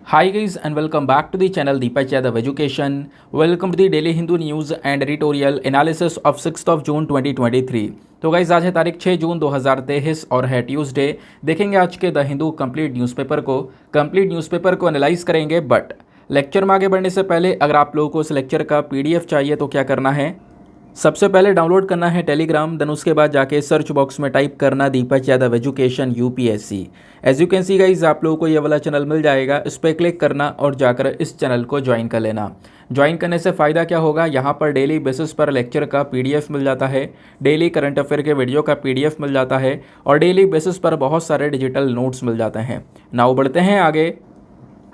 Hi guys and welcome back to the channel Deepak Yadav Education. Welcome to the Daily Hindu News and Editorial Analysis of 6th of June 2023. तो guys आज है तारीख 6 जून 2023 और है Tuesday. देखेंगे आज के द हिंदू कंप्लीट न्यूज़पेपर को एनालाइज करेंगे। बट लेक्चर में आगे बढ़ने से पहले अगर आप लोगों को इस लेक्चर का पीडीएफ चाहिए तो क्या करना है, सबसे पहले डाउनलोड करना है टेलीग्राम, देन उसके बाद जाके सर्च बॉक्स में टाइप करना Deepak Yadav education UPSC. As you can see guys आप लोगों को ये वाला चैनल मिल जाएगा, इस पर क्लिक करना और जाकर इस चैनल को ज्वाइन कर लेना। ज्वाइन करने से फ़ायदा क्या होगा, यहाँ पर डेली बेसिस पर लेक्चर का पीडीएफ मिल जाता है, डेली करंट अफेयर के वीडियो का पीडीएफ मिल जाता है और डेली बेसिस पर बहुत सारे डिजिटल नोट्स मिल जाते हैं। नाउ बढ़ते हैं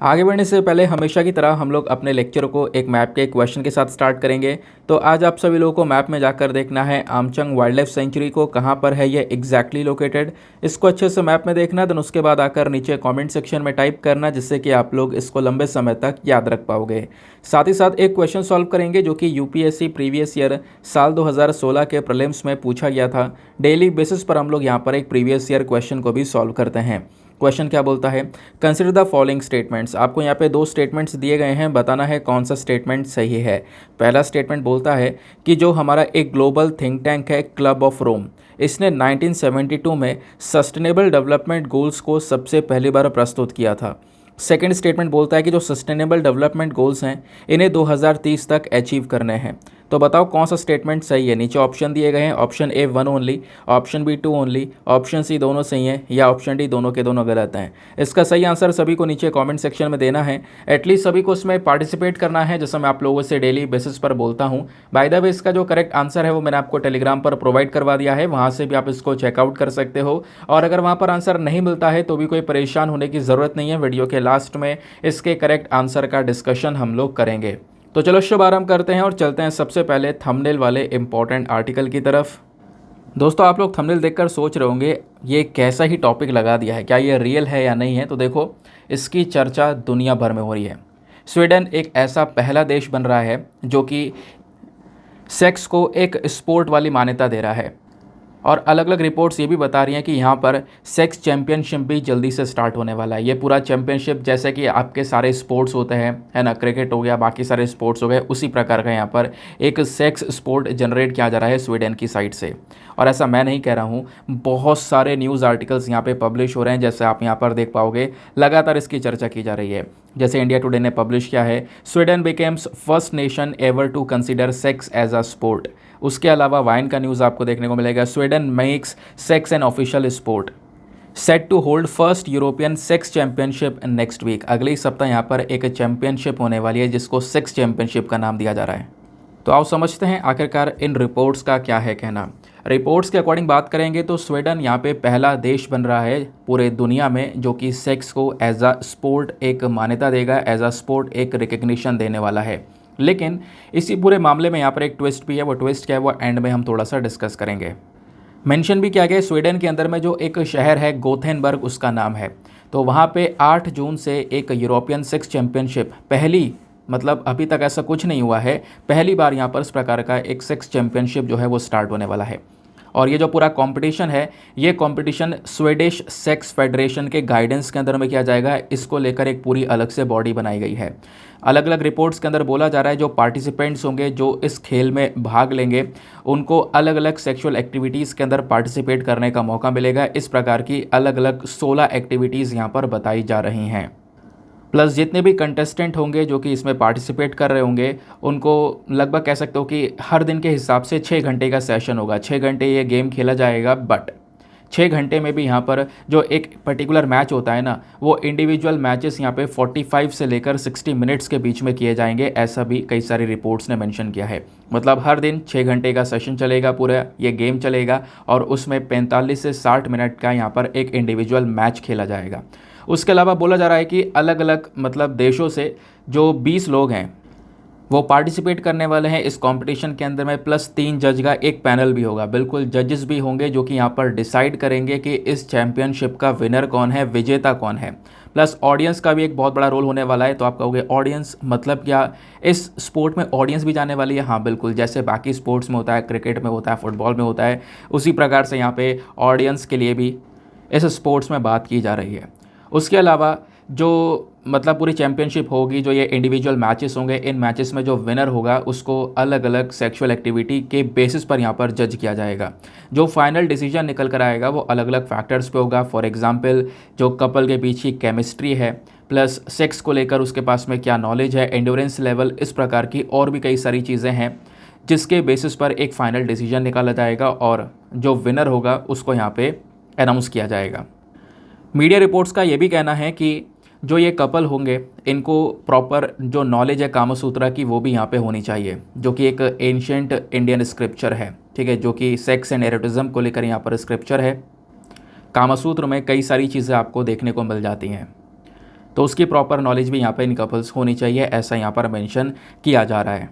आगे बढ़ने से पहले हमेशा की तरह हम लोग अपने लेक्चर को एक मैप के क्वेश्चन के साथ स्टार्ट करेंगे। तो आज आप सभी लोगों को मैप में जाकर देखना है आमचंग वाइल्ड लाइफ सेंचुरी को कहाँ पर है ये एग्जैक्टली लोकेटेड। इसको अच्छे से मैप में देखना, देन उसके बाद आकर नीचे कमेंट सेक्शन में टाइप करना, जिससे कि आप लोग इसको लंबे समय तक याद रख पाओगे। साथ ही साथ एक क्वेश्चन सॉल्व करेंगे जो कि यूपीएससी प्रीवियस ईयर साल 2016 के प्रीलिम्स में पूछा गया था। डेली बेसिस पर हम लोग यहाँ पर एक प्रीवियस ईयर क्वेश्चन को भी सॉल्व करते हैं। क्वेश्चन क्या बोलता है, कंसिडर द फॉलोइंग स्टेटमेंट्स। आपको यहाँ पे दो स्टेटमेंट्स दिए गए हैं, बताना है कौन सा स्टेटमेंट सही है। पहला स्टेटमेंट बोलता है कि जो हमारा एक ग्लोबल थिंक टैंक है क्लब ऑफ रोम, इसने 1972 में सस्टेनेबल डेवलपमेंट गोल्स को सबसे पहली बार प्रस्तुत किया था। सेकेंड स्टेटमेंट बोलता है कि जो सस्टेनेबल डेवलपमेंट गोल्स हैं इन्हें 2030 तक अचीव करने हैं। तो बताओ कौन सा स्टेटमेंट सही है। नीचे ऑप्शन दिए गए हैं, option A 1 only, option B 2 only, option C दोनों सही हैं या ऑप्शन डी दोनों के दोनों गलत हैं। इसका सही आंसर सभी को नीचे कमेंट सेक्शन में देना है। एटलीस्ट सभी को इसमें पार्टिसिपेट करना है, जैसा मैं आप लोगों से डेली बेसिस पर बोलता हूँ। बाय द वे इसका जो करेक्ट आंसर है वो मैंने आपको टेलीग्राम पर प्रोवाइड करवा दिया है, वहाँ से भी आप इसको चेकआउट कर सकते हो। और अगर वहाँ पर आंसर नहीं मिलता है तो भी कोई परेशान होने की ज़रूरत नहीं है, वीडियो के लास्ट में इसके करेक्ट आंसर का डिस्कशन हम लोग करेंगे। तो चलो शुभारंभ करते हैं और चलते हैं सबसे पहले थंबनेल वाले इंपॉर्टेंट आर्टिकल की तरफ। दोस्तों आप लोग थंबनेल देखकर सोच रहे होंगे ये कैसा ही टॉपिक लगा दिया है, क्या ये रियल है या नहीं है। तो देखो इसकी चर्चा दुनिया भर में हो रही है। स्वीडन एक ऐसा पहला देश बन रहा है जो कि सेक्स को एक स्पोर्ट वाली मान्यता दे रहा है और अलग अलग रिपोर्ट्स ये भी बता रही हैं कि यहाँ पर सेक्स चैंपियनशिप भी जल्दी से स्टार्ट होने वाला है। ये पूरा चैंपियनशिप जैसे कि आपके सारे स्पोर्ट्स होते हैं, है ना, क्रिकेट हो गया, बाकी सारे स्पोर्ट्स हो गए, उसी प्रकार का यहाँ पर एक सेक्स स्पोर्ट जनरेट किया जा रहा है स्वीडन की साइड से। और ऐसा मैं नहीं कह रहा हूँ, बहुत सारे न्यूज़ आर्टिकल्स यहाँ पे पब्लिश हो रहे हैं, जैसे आप यहाँ पर देख पाओगे लगातार इसकी चर्चा की जा रही है। जैसे इंडिया टुडे ने पब्लिश किया है, Sweden becomes first nation ever to consider sex as a sport. उसके अलावा वाइन का न्यूज़ आपको देखने को मिलेगा, Sweden makes sex an official sport, set to hold first European sex championship next week. अगले सप्ताह यहाँ पर एक चैंपियनशिप होने वाली है जिसको सेक्स चैंपियनशिप का नाम दिया जा रहा है। तो आओ समझते हैं आखिरकार इन रिपोर्ट्स का क्या है कहना। रिपोर्ट्स के अकॉर्डिंग बात करेंगे तो स्वीडन यहाँ पे पहला देश बन रहा है पूरे दुनिया में जो कि सेक्स को एज अ स्पोर्ट एक मान्यता देगा, एज अ स्पोर्ट एक रिकग्निशन देने वाला है। लेकिन इसी पूरे मामले में यहाँ पर एक ट्विस्ट भी है, वो ट्विस्ट क्या है वो एंड में हम थोड़ा सा डिस्कस करेंगे। मेंशन भी किया गया स्वीडन के अंदर में जो एक शहर है गोथेनबर्ग उसका नाम है, तो वहाँ पे 8 जून से एक यूरोपियन सेक्स चैंपियनशिप, पहली मतलब अभी तक ऐसा कुछ नहीं हुआ है, पहली बार यहाँ पर इस प्रकार का एक सेक्स चैंपियनशिप जो है वो स्टार्ट होने वाला है। और ये जो पूरा कंपटीशन है, ये कंपटीशन स्वीडिश सेक्स फेडरेशन के गाइडेंस के अंदर में किया जाएगा। इसको लेकर एक पूरी अलग से बॉडी बनाई गई है। अलग अलग रिपोर्ट्स के अंदर बोला जा रहा है जो पार्टिसिपेंट्स होंगे जो इस खेल में भाग लेंगे उनको अलग अलग सेक्सुअल एक्टिविटीज़ के अंदर पार्टिसिपेट करने का मौका मिलेगा। इस प्रकार की अलग अलग 16 एक्टिविटीज़ यहाँ पर बताई जा रही हैं। प्लस जितने भी कंटेस्टेंट होंगे जो कि इसमें पार्टिसिपेट कर रहे होंगे उनको लगभग कह सकते हो कि हर दिन के हिसाब से 6 घंटे का सेशन होगा। 6 घंटे ये गेम खेला जाएगा, बट 6 घंटे में भी यहाँ पर जो एक पर्टिकुलर मैच होता है ना, वो इंडिविजुअल मैचेस यहाँ पे 45 से लेकर 60 मिनट्स के बीच में किए जाएंगे, ऐसा भी कई सारी रिपोर्ट्स ने मेंशन किया है। मतलब हर दिन 6 घंटे का सेशन चलेगा, पूरा ये गेम चलेगा और उसमें 45 से 60 मिनट का यहाँ पर एक इंडिविजुअल मैच खेला जाएगा। उसके अलावा बोला जा रहा है कि अलग अलग मतलब देशों से जो 20 लोग हैं वो पार्टिसिपेट करने वाले हैं इस कंपटीशन के अंदर में, प्लस 3 जज का एक पैनल भी होगा। बिल्कुल जजेस भी होंगे जो कि यहाँ पर डिसाइड करेंगे कि इस चैंपियनशिप का विनर कौन है, विजेता कौन है। प्लस ऑडियंस का भी एक बहुत बड़ा रोल होने वाला है। तो आप कहोगे ऑडियंस मतलब क्या, इस स्पोर्ट में ऑडियंस भी जाने वाली है? हाँ बिल्कुल, जैसे बाकी स्पोर्ट्स में होता है, क्रिकेट में होता है, फुटबॉल में होता है, उसी प्रकार से यहाँ पे ऑडियंस के लिए भी इस स्पोर्ट्स में बात की जा रही है। उसके अलावा जो मतलब पूरी चैम्पियनशिप होगी, जो ये इंडिविजुअल मैचेस होंगे, इन मैचेस में जो विनर होगा उसको अलग अलग सेक्सुअल एक्टिविटी के बेसिस पर यहाँ पर जज किया जाएगा। जो फाइनल डिसीजन निकल कर आएगा वो अलग अलग फैक्टर्स पे होगा। फॉर एग्जांपल जो कपल के बीच की केमिस्ट्री है, प्लस सेक्स को लेकर उसके पास में क्या नॉलेज है, एंड्योरेंस लेवल, इस प्रकार की और भी कई सारी चीज़ें हैं जिसके बेसिस पर एक फ़ाइनल डिसीजन निकाला जाएगा और जो विनर होगा उसको यहाँ पे अनाउंस किया जाएगा। मीडिया रिपोर्ट्स का ये भी कहना है कि जो ये कपल होंगे इनको प्रॉपर जो नॉलेज है कामसूत्रा की वो भी यहाँ पे होनी चाहिए, जो कि एक एंशिएंट इंडियन स्क्रिप्चर है, ठीक है, जो कि सेक्स एंड एरोटिज्म को लेकर यहाँ पर स्क्रिप्चर है। कामसूत्र में कई सारी चीज़ें आपको देखने को मिल जाती हैं, तो उसकी प्रॉपर नॉलेज भी यहाँ पे इन कपल्स होनी चाहिए, ऐसा यहाँ पर मेंशन किया जा रहा है।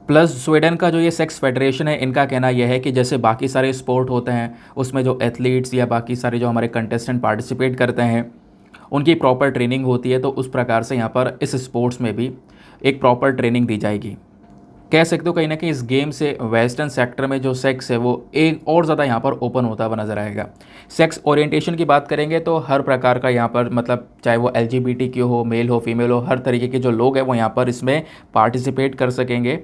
प्लस स्वीडन का जो ये सेक्स फेडरेशन है, इनका कहना यह है कि जैसे बाकी सारे स्पोर्ट होते हैं उसमें जो एथलीट्स या बाकी सारे जो हमारे कंटेस्टेंट पार्टिसिपेट करते हैं उनकी प्रॉपर ट्रेनिंग होती है, तो उस प्रकार से यहाँ पर इस स्पोर्ट्स में भी एक प्रॉपर ट्रेनिंग दी जाएगी। कह सकते हो कहीं ना कहीं इस गेम से वेस्टर्न सेक्टर में जो सेक्स है वो एक और ज़्यादा यहाँ पर ओपन होता हुआ नज़र आएगा। सेक्स ओरिएंटेशन की बात करेंगे तो हर प्रकार का यहाँ पर मतलब चाहे वो LGBTQ हो, मेल हो, फीमेल हो, हर तरीके के जो लोग हैं वो यहाँ पर इसमें पार्टिसिपेट कर सकेंगे।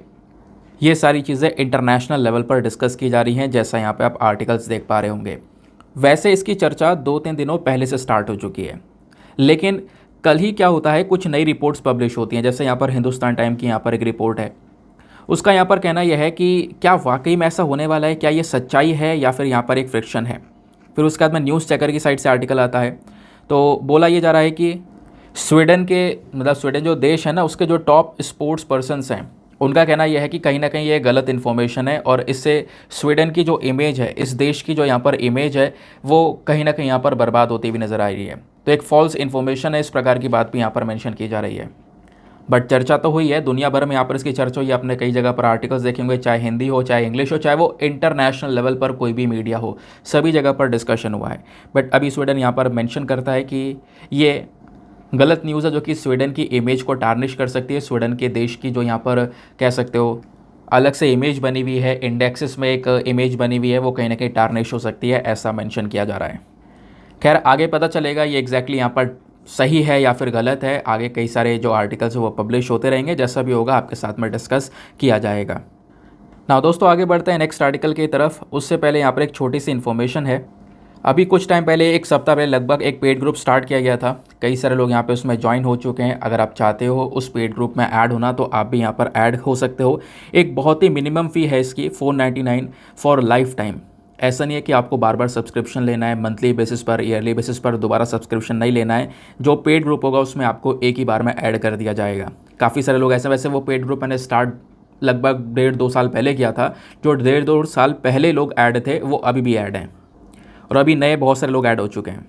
ये सारी चीज़ें इंटरनेशनल लेवल पर डिस्कस की जा रही हैं, जैसा यहाँ पे आप आर्टिकल्स देख पा रहे होंगे। वैसे इसकी चर्चा 2-3 दिनों पहले से स्टार्ट हो चुकी है, लेकिन कल ही क्या होता है, कुछ नई रिपोर्ट्स पब्लिश होती हैं। जैसे यहाँ पर हिंदुस्तान टाइम की यहाँ पर एक रिपोर्ट है, उसका यहाँ पर कहना यह है कि क्या वाकई में ऐसा होने वाला है, क्या ये सच्चाई है या फिर यहाँ पर एक फ्रिक्शन है। फिर उसके बाद में न्यूज़ चेकर की साइट से आर्टिकल आता है, तो बोला ये जा रहा है कि स्वीडन के मतलब स्वीडन जो देश है ना, उसके जो टॉप स्पोर्ट्स पर्सनस हैं उनका कहना यह है कि कहीं ना कहीं ये गलत इन्फॉर्मेशन है और इससे स्वीडन की जो इमेज है, इस देश की जो यहाँ पर इमेज है वो कहीं ना कहीं यहाँ पर बर्बाद होती हुई नज़र आ रही है। तो एक फॉल्स इन्फॉर्मेशन है, इस प्रकार की बात भी यहाँ पर मेंशन की जा रही है। बट चर्चा तो हुई है, दुनिया भर में यहाँ पर इसकी चर्चा हुई है। आपने कई जगह पर आर्टिकल्स देखेंगे, चाहे हिंदी हो, चाहे इंग्लिश हो, चाहे वो इंटरनेशनल लेवल पर कोई भी मीडिया हो, सभी जगह पर डिस्कशन हुआ है। बट अभी स्वीडन यहाँ पर मेंशन करता है कि ये गलत न्यूज़ है जो कि स्वीडन की इमेज को टार्निश कर सकती है। स्वीडन के देश की जो यहाँ पर कह सकते हो अलग से इमेज बनी हुई है, इंडेक्सेस में एक इमेज बनी हुई है, वो कहीं ना कहीं टार्निश हो सकती है, ऐसा मेंशन किया जा रहा है। खैर आगे पता चलेगा ये एग्जैक्टली यहाँ पर सही है या फिर गलत है। आगे कई सारे जो आर्टिकल्स हैं वो पब्लिश होते रहेंगे, जैसा भी होगा आपके साथ में डिस्कस किया जाएगा। ना दोस्तों आगे बढ़ते हैं नेक्स्ट आर्टिकल की तरफ। उससे पहले यहाँ पर एक छोटी सी इन्फॉर्मेशन है। अभी कुछ टाइम पहले, एक सप्ताह पहले लगभग, एक पेड ग्रुप स्टार्ट किया गया था। कई सारे लोग यहाँ पे उसमें ज्वाइन हो चुके हैं। अगर आप चाहते हो उस पेड ग्रुप में ऐड होना तो आप भी यहाँ पर ऐड हो सकते हो। एक बहुत ही मिनिमम फ़ी है इसकी, 499 फॉर लाइफ टाइम। ऐसा नहीं है कि आपको बार बार सब्सक्रिप्शन लेना है, मंथली बेसिस पर, ईयरली बेसिस पर दोबारा सब्सक्रिप्शन नहीं लेना है। जो पेड ग्रुप होगा उसमें आपको एक ही बार में ऐड कर दिया जाएगा। काफ़ी सारे लोग ऐसे, वैसे वो पेड ग्रुप मैंने स्टार्ट लगभग 1.5-2 साल पहले किया था। जो 1.5-2 साल पहले लोग ऐड थे वो अभी भी ऐड हैं और अभी नए बहुत सारे लोग ऐड हो चुके हैं।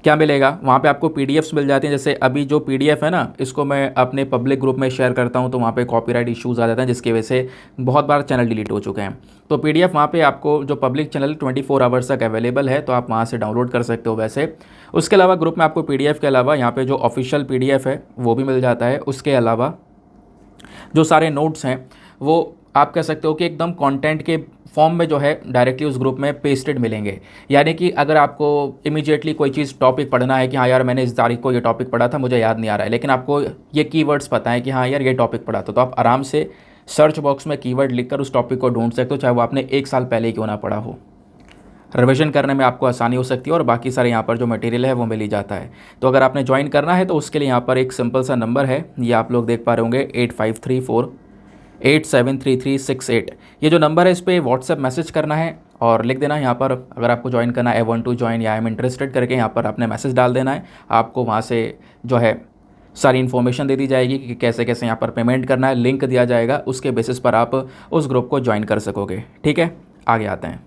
क्या मिलेगा वहाँ पे आपको PDFs मिल जाती हैं। जैसे अभी जो PDF है ना, इसको मैं अपने पब्लिक ग्रुप में शेयर करता हूँ तो वहाँ पे कॉपीराइट इश्यूज़ आ जाते हैं, जिसकी वजह से बहुत बार चैनल डिलीट हो चुके हैं। तो PDF वहाँ पे आपको जो पब्लिक चैनल 24 आवर्स तक अवेलेबल है, तो आप वहाँ से डाउनलोड कर सकते हो। वैसे उसके अलावा ग्रुप में आपको PDF के अलावा यहाँ पर जो ऑफिशियल PDF है वो भी मिल जाता है। उसके अलावा जो सारे नोट्स हैं वो आप कह सकते हो कि एकदम कंटेंट के फॉर्म में जो है डायरेक्टली उस ग्रुप में पेस्टेड मिलेंगे। यानी कि अगर आपको इमीडिएटली कोई चीज़ टॉपिक पढ़ना है कि हाँ यार मैंने इस तारीख को ये टॉपिक पढ़ा था, मुझे याद नहीं आ रहा है, लेकिन आपको ये कीवर्ड्स पता है कि हाँ यार ये टॉपिक पढ़ा था, तो आप आराम से सर्च बॉक्स में कीवर्ड लिखकर उस टॉपिक को ढूंढ सकते हो, चाहे वो आपने 1 साल पहले क्यों ना पढ़ा हो। रिविजन करने में आपको आसानी हो सकती है और बाकी सारे यहाँ पर जो मटेरियल है वो मिल ही जाता है। तो अगर आपने ज्वाइन करना है तो उसके लिए यहाँ पर एक सिंपल सा नंबर है, ये आप लोग देख पा रहे होंगे, 8534873368। ये जो नंबर है इस पर व्हाट्सएप मैसेज करना है और लिख देना है यहाँ पर, अगर आपको ज्वाइन करना है, आई वांट टू ज्वाइन या आई एम इंटरेस्टेड करके यहाँ पर आपने मैसेज डाल देना है। आपको वहाँ से जो है सारी इन्फॉर्मेशन दे दी जाएगी कि कैसे कैसे यहाँ पर पेमेंट करना है, लिंक दिया जाएगा, उसके बेसिस पर आप उस ग्रुप को ज्वाइन कर सकोगे। ठीक है, आगे आते हैं।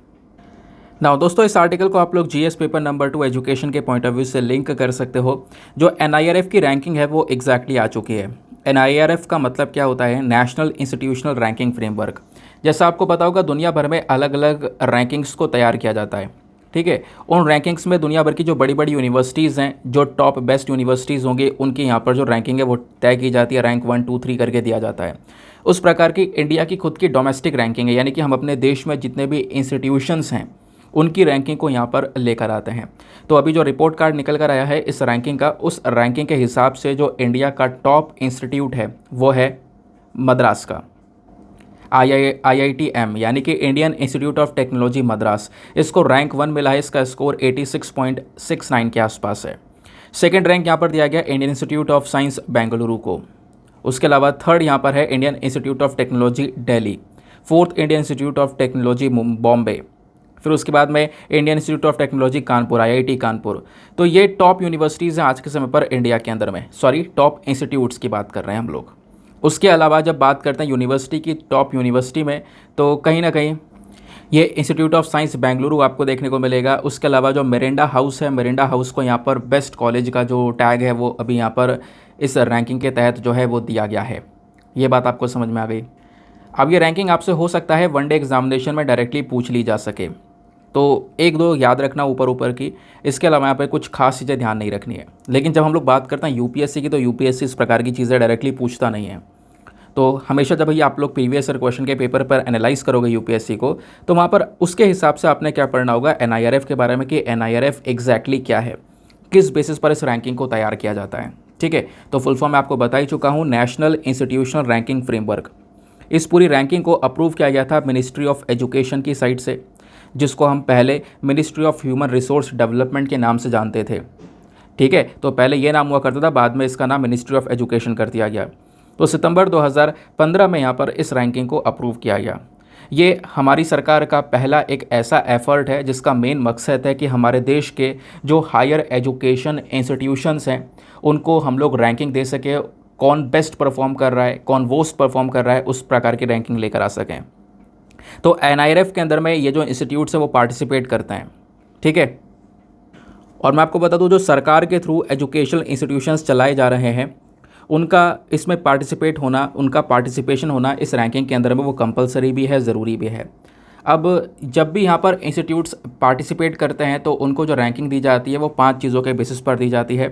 ना दोस्तों इस आर्टिकल को आप लोग GS पेपर नंबर 2 एजुकेशन के पॉइंट ऑफ व्यू से लिंक कर सकते हो। जो NIRF की रैंकिंग है वो एग्जैक्टली आ चुकी है। NIRF का मतलब क्या होता है, नेशनल इंस्टीट्यूशनल रैंकिंग फ्रेमवर्क। जैसा आपको पता होगा दुनिया भर में अलग अलग रैंकिंग्स को तैयार किया जाता है। ठीक है, उन रैंकिंग्स में दुनिया भर की जो बड़ी बड़ी यूनिवर्सिटीज़ हैं, जो टॉप बेस्ट यूनिवर्सिटीज़ होंगी, उनकी यहाँ पर जो रैंकिंग है वो तय की जाती है, रैंक 1 2 3 करके दिया जाता है। उस प्रकार की इंडिया की खुद की डोमेस्टिक रैंकिंग है, यानी कि हम अपने देश में जितने भी इंस्टीट्यूशंस हैं उनकी रैंकिंग को यहाँ पर लेकर आते हैं। तो अभी जो रिपोर्ट कार्ड निकल कर आया है इस रैंकिंग का, उस रैंकिंग के हिसाब से जो इंडिया का टॉप इंस्टीट्यूट है वो है मद्रास का IITM, यानी कि Indian institute of technology Madras. इसको रैंक 1 मिला है, इसका स्कोर 86.69 के आसपास है। सेकंड रैंक यहाँ पर दिया गया Indian institute of science Bengaluru को। उसके अलावा थर्ड यहाँ पर है Indian institute of technology Delhi, fourth Indian institute of technology Bombay, फिर उसके बाद में Indian institute of technology Kanpur IIT Kanpur. तो ये टॉप यूनिवर्सिटीज़ हैं आज के समय पर इंडिया के अंदर में, सॉरी टॉप इंस्टीट्यूट्स की बात कर रहे हैं हम लोग। उसके अलावा जब बात करते हैं यूनिवर्सिटी की, टॉप यूनिवर्सिटी में तो कहीं ना कहीं ये इंस्टीट्यूट ऑफ साइंस बेंगलुरु आपको देखने को मिलेगा। उसके अलावा जो मिरिंडा हाउस है, मिरिंडा हाउस को यहाँ पर बेस्ट कॉलेज का जो टैग है वो अभी यहाँ पर इस रैंकिंग के तहत जो है वो दिया गया है। ये बात आपको समझ में आ गई। अब ये रैंकिंग आपसे हो सकता है वनडे एग्जामिनेशन में डायरेक्टली पूछ ली जा सके, तो एक दो याद रखना ऊपर ऊपर की। इसके अलावा यहाँ पर कुछ खास चीज़ें ध्यान नहीं रखनी है। लेकिन जब हम लोग बात करते हैं यूपीएससी की, तो यूपीएससी इस प्रकार की चीज़ें डायरेक्टली पूछता नहीं है। तो हमेशा जब आप लोग प्रीवियस ईयर क्वेश्चन के पेपर पर एनालाइज करोगे यूपीएससी को, तो वहाँ पर उसके हिसाब से आपने क्या पढ़ना होगा, NIRF के बारे में कि NIRF एग्जैक्टली क्या है, किस बेसिस पर इस रैंकिंग को तैयार किया जाता है। ठीक है, तो फुल फॉर्म मैं आपको बता ही चुका हूँ, नेशनल इंस्टीट्यूशनल रैंकिंग फ्रेमवर्क। इस पूरी रैंकिंग को अप्रूव किया गया था मिनिस्ट्री ऑफ एजुकेशन की साइड से, जिसको हम पहले ministry of human resource development के नाम से जानते थे। ठीक है, तो पहले ये नाम हुआ करता था, बाद में इसका नाम मिनिस्ट्री ऑफ एजुकेशन कर दिया गया। तो सितंबर 2015 में यहाँ पर इस रैंकिंग को अप्रूव किया गया। ये हमारी सरकार का पहला एक ऐसा एफर्ट है जिसका मेन मकसद है कि हमारे देश के जो हायर एजुकेशन इंस्टीट्यूशंस हैं उनको हम लोग रैंकिंग दे सके, कौन बेस्ट परफॉर्म कर रहा है, कौन वर्स्ट परफॉर्म कर रहा है, उस प्रकार की रैंकिंग लेकर आ सकें। तो NIRF के अंदर में ये जो इंस्टीट्यूट्स हैं वो पार्टिसिपेट करते हैं। ठीक है, और मैं आपको बता दूं, जो सरकार के थ्रू एजुकेशनल इंस्टीट्यूशंस चलाए जा रहे हैं उनका इसमें पार्टिसिपेट होना, उनका पार्टिसिपेशन होना इस रैंकिंग के अंदर में वो कंपलसरी भी है, ज़रूरी भी है। अब जब भी यहाँ पर इंस्टीट्यूट्स पार्टिसिपेट करते हैं तो उनको जो रैंकिंग दी जाती है वो 5 चीज़ों के बेसिस पर दी जाती है।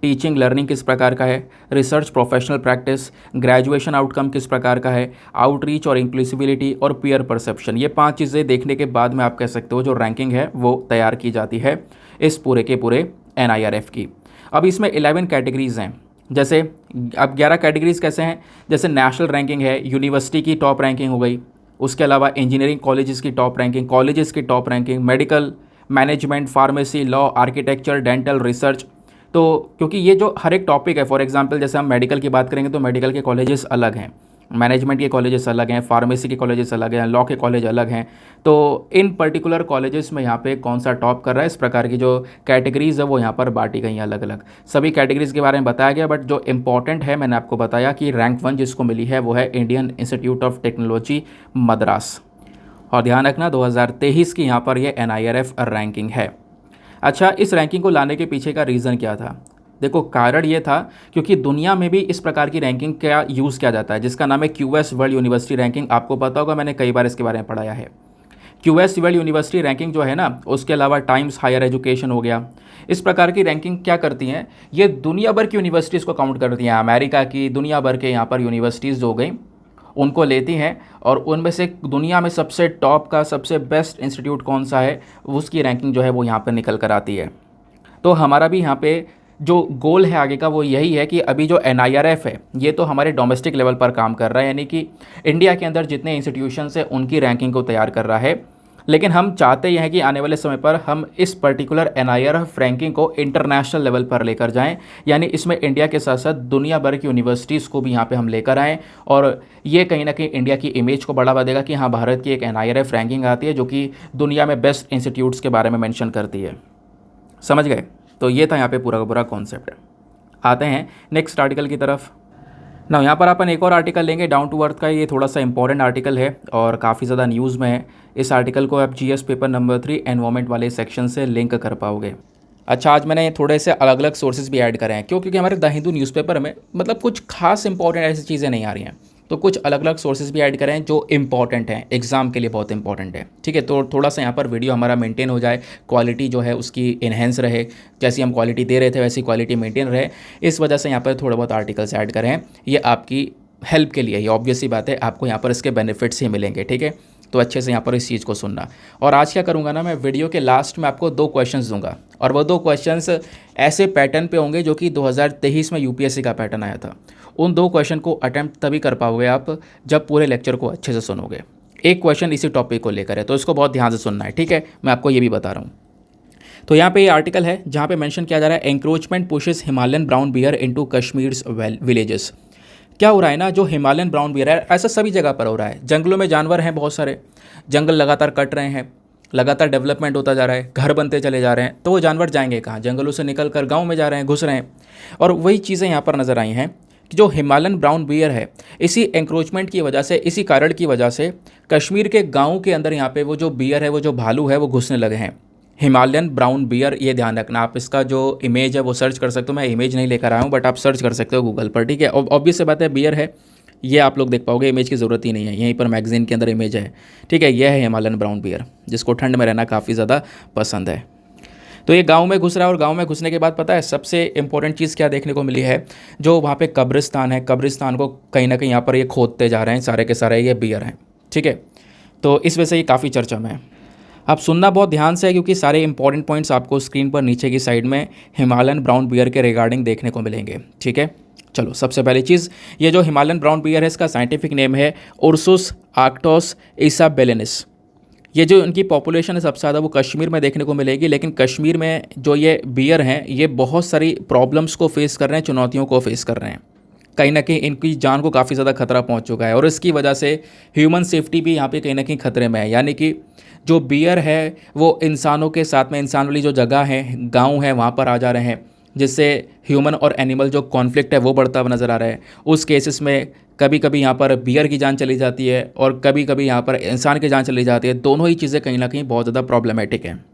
टीचिंग लर्निंग किस प्रकार का है, research professional practice, graduation outcome किस प्रकार का है, आउटरीच और इंक्लूसिविलिटी और पीयर परसेप्शन। ये 5 चीज़ें देखने के बाद में आप कह सकते हो जो रैंकिंग है वो तैयार की जाती है इस पूरे के पूरे NIRF की। अब इसमें 11 कैटेगरीज़ हैं। जैसे अब 11 कैटेगरीज़ कैसे हैं, जैसे नेशनल रैंकिंग है, यूनिवर्सिटी की टॉप रैंकिंग हो गई, उसके अलावा इंजीनियरिंग कॉलेजेस की टॉप रैंकिंग, कॉलेजेस की top ranking, medical, management, pharmacy, law, architecture, dental, research. तो क्योंकि ये जो हर एक टॉपिक है, फॉर एग्जांपल जैसे हम मेडिकल की बात करेंगे तो मेडिकल के कॉलेजेस अलग हैं, मैनेजमेंट के कॉलेजेस अलग हैं, फार्मेसी के कॉलेजेस अलग हैं, लॉ के कॉलेज अलग हैं। तो इन पर्टिकुलर कॉलेजेस में यहाँ पे कौन सा टॉप कर रहा है, इस प्रकार की जो कैटेगरीज़ है वो यहाँ पर बांटी गई हैं अलग अलग। सभी कैटेगरीज़ के बारे में बताया गया, बट जो इंपॉर्टेंट है मैंने आपको बताया कि रैंक 1 जिसको मिली है वो है Indian institute of technology Madras. और ध्यान रखना 2023 की यहाँ पर ये NIRF रैंकिंग है। अच्छा, इस रैंकिंग को लाने के पीछे का रीज़न क्या था? देखो, कारण ये था क्योंकि दुनिया में भी इस प्रकार की रैंकिंग का यूज़ किया जाता है जिसका नाम है QS वर्ल्ड यूनिवर्सिटी रैंकिंग। आपको पता होगा, मैंने कई बार इसके बारे में पढ़ाया है। QS वर्ल्ड यूनिवर्सिटी रैंकिंग जो है ना, उसके अलावा टाइम्स हायर एजुकेशन हो गया, इस प्रकार की रैंकिंग क्या करती हैं, ये दुनिया भर की यूनिवर्सिटीज़ को काउंट करती हैं। अमेरिका की, दुनिया भर के यहाँ पर यूनिवर्सिटीज़ जो गई उनको लेती हैं और उनमें से दुनिया में सबसे टॉप का, सबसे बेस्ट इंस्टीट्यूट कौन सा है उसकी रैंकिंग जो है वो यहाँ पर निकल कर आती है। तो हमारा भी यहाँ पे जो गोल है आगे का वो यही है कि अभी जो NIRF है ये तो हमारे डोमेस्टिक लेवल पर काम कर रहा है, यानी कि इंडिया के अंदर जितने इंस्टीट्यूशंस हैं उनकी रैंकिंग को तैयार कर रहा है। लेकिन हम चाहते ये हैं कि आने वाले समय पर हम इस पर्टिकुलर NIRF रैंकिंग को इंटरनेशनल लेवल पर लेकर जाएं, यानी इसमें इंडिया के साथ साथ दुनिया भर की यूनिवर्सिटीज़ को भी यहाँ पे हम लेकर आएँ। और ये कहीं ना कहीं इंडिया की इमेज को बढ़ावा देगा कि हाँ, भारत की एक NIRF रैंकिंग आती है जो कि दुनिया में बेस्ट इंस्टीट्यूट्स के बारे में मेंशन करती है। समझ गए? तो ये था यहाँ पे पूरा का पूरा कॉन्सेप्ट। आते हैं नेक्स्ट आर्टिकल की तरफ ना। यहाँ पर अपन एक और आर्टिकल लेंगे डाउन टू अर्थ का। ये थोड़ा सा इंपॉर्टेंट आर्टिकल है और काफ़ी ज़्यादा न्यूज़ में है। इस आर्टिकल को आप GS पेपर नंबर 3 एनवायरमेंट वाले सेक्शन से लिंक कर पाओगे। अच्छा, आज मैंने थोड़े से अलग अलग सोर्सेज भी ऐड करे हैं क्योंकि हमारे द हिंदू न्यूज़पेपर में मतलब कुछ खास इंपॉर्टेंट ऐसी चीज़ें नहीं आ रही हैं, तो कुछ अलग अलग सोर्सेज भी ऐड करें जो इंपॉर्टेंट हैं, एग्जाम के लिए बहुत इंपॉर्टेंट है। ठीक है, तो थोड़ा सा यहाँ पर वीडियो हमारा मेंटेन हो जाए, क्वालिटी जो है उसकी इन्हेंस रहे, जैसी हम क्वालिटी दे रहे थे वैसी क्वालिटी मेंटेन रहे। इस वजह से यहाँ पर थोड़ा बहुत आर्टिकल्स ऐड करें, ये आपकी हेल्प के लिए, ये ऑब्वियस सी बात है, आपको यहाँ पर इसके बेनिफिट्स ही मिलेंगे। ठीक है, तो अच्छे से यहाँ पर इस चीज़ को सुनना। और आज क्या करूँगा ना, मैं वीडियो के लास्ट में आपको 2 क्वेश्चंस दूंगा, और वो 2 क्वेश्चंस ऐसे पैटर्न पे होंगे जो कि 2023 में यूपीएससी का पैटर्न आया था। उन 2 क्वेश्चन को अटैम्प्ट तभी कर पाओगे आप जब पूरे लेक्चर को अच्छे से सुनोगे। एक क्वेश्चन इसी टॉपिक को लेकर है, तो इसको बहुत ध्यान से सुनना है, ठीक है। मैं आपको ये भी बता रहा हूँ। तो यहाँ पे ये आर्टिकल है जहाँ पे मेंशन किया जा रहा है, encroachment pushes Himalayan brown bear into Kashmir's villages. क्या हो रहा है ना, जो हिमालयन ब्राउन बियर है, ऐसा सभी जगह पर हो रहा है। जंगलों में जानवर हैं बहुत सारे, जंगल लगातार कट रहे हैं, लगातार डेवलपमेंट होता जा रहा है, घर बनते चले जा रहे हैं, तो वो जानवर जाएंगे कहाँ? जंगलों से निकल कर गाँव में जा रहे हैं, घुस रहे हैं। और वही चीज़ें यहाँ पर नज़र आई हैं कि जो हिमालयन ब्राउन बियर है, इसी एंक्रोचमेंट की वजह से, इसी कारण की वजह से कश्मीर के गाँव के अंदर यहाँ पे वो जो बियर है, वो जो भालू है, वो घुसने लगे हैं। हिमालयन ब्राउन बियर, ये ध्यान रखना। आप इसका जो इमेज है वो सर्च कर सकते हो, मैं इमेज नहीं लेकर आया हूँ, बट आप सर्च कर सकते हो गूगल पर, ठीक है। ऑब्वियस बात है, बियर है, ये आप लोग देख पाओगे, इमेज की ज़रूरत ही नहीं है, यहीं पर मैगजीन के अंदर इमेज है, ठीक है। यह है हिमालयन ब्राउन बियर, जिसको ठंड में रहना काफ़ी ज़्यादा पसंद है। तो ये गांव में घुस रहा है, और गांव में घुसने के बाद पता है सबसे इंपॉर्टेंट चीज़ क्या देखने को मिली है? जो वहाँ पे कब्रिस्तान है, कब्रिस्तान को कहीं ना कहीं यहाँ पर ये खोदते जा रहे हैं, सारे के सारे ये बियर हैं, ठीक है। तो इस वजह से ये काफ़ी चर्चा में है। आप सुनना बहुत ध्यान से है, क्योंकि सारे इंपॉर्टेंट पॉइंट्स आपको स्क्रीन पर नीचे की साइड में हिमालयन ब्राउन बियर के रिगार्डिंग देखने को मिलेंगे, ठीक है। चलो, सबसे पहली चीज़, ये जो हिमालयन ब्राउन बियर है, इसका साइंटिफिक नेम है उर्सुस आर्क्टोस इसाबेलेनिस। ये जो इनकी पॉपुलेशन है सबसे ज़्यादा वो कश्मीर में देखने को मिलेगी, लेकिन कश्मीर में जो ये बियर हैं, ये बहुत सारी प्रॉब्लम्स को फेस कर रहे हैं, चुनौतियों को फेस कर रहे हैं। कहीं ना कहीं इनकी जान को काफ़ी ज़्यादा खतरा पहुंच चुका है, और इसकी वजह से ह्यूमन सेफ्टी भी यहाँ पे कहीं ना कहीं खतरे में है। यानी कि जो बियर है वो इंसानों के साथ में, इंसान वाली जो जगह है, गांव है, वहाँ पर आ जा रहे हैं, जिससे ह्यूमन और एनिमल जो कॉन्फ्लिक्ट है वो बढ़ता हुआ नज़र आ रहा है। उस केसेस में कभी कभी यहाँ पर बियर की जान चली जाती है, और कभी कभी यहाँ पर इंसान की जान चली जाती है। दोनों ही चीज़ें कहीं ना कहीं बहुत ज़्यादा प्रॉब्लमेटिक हैं।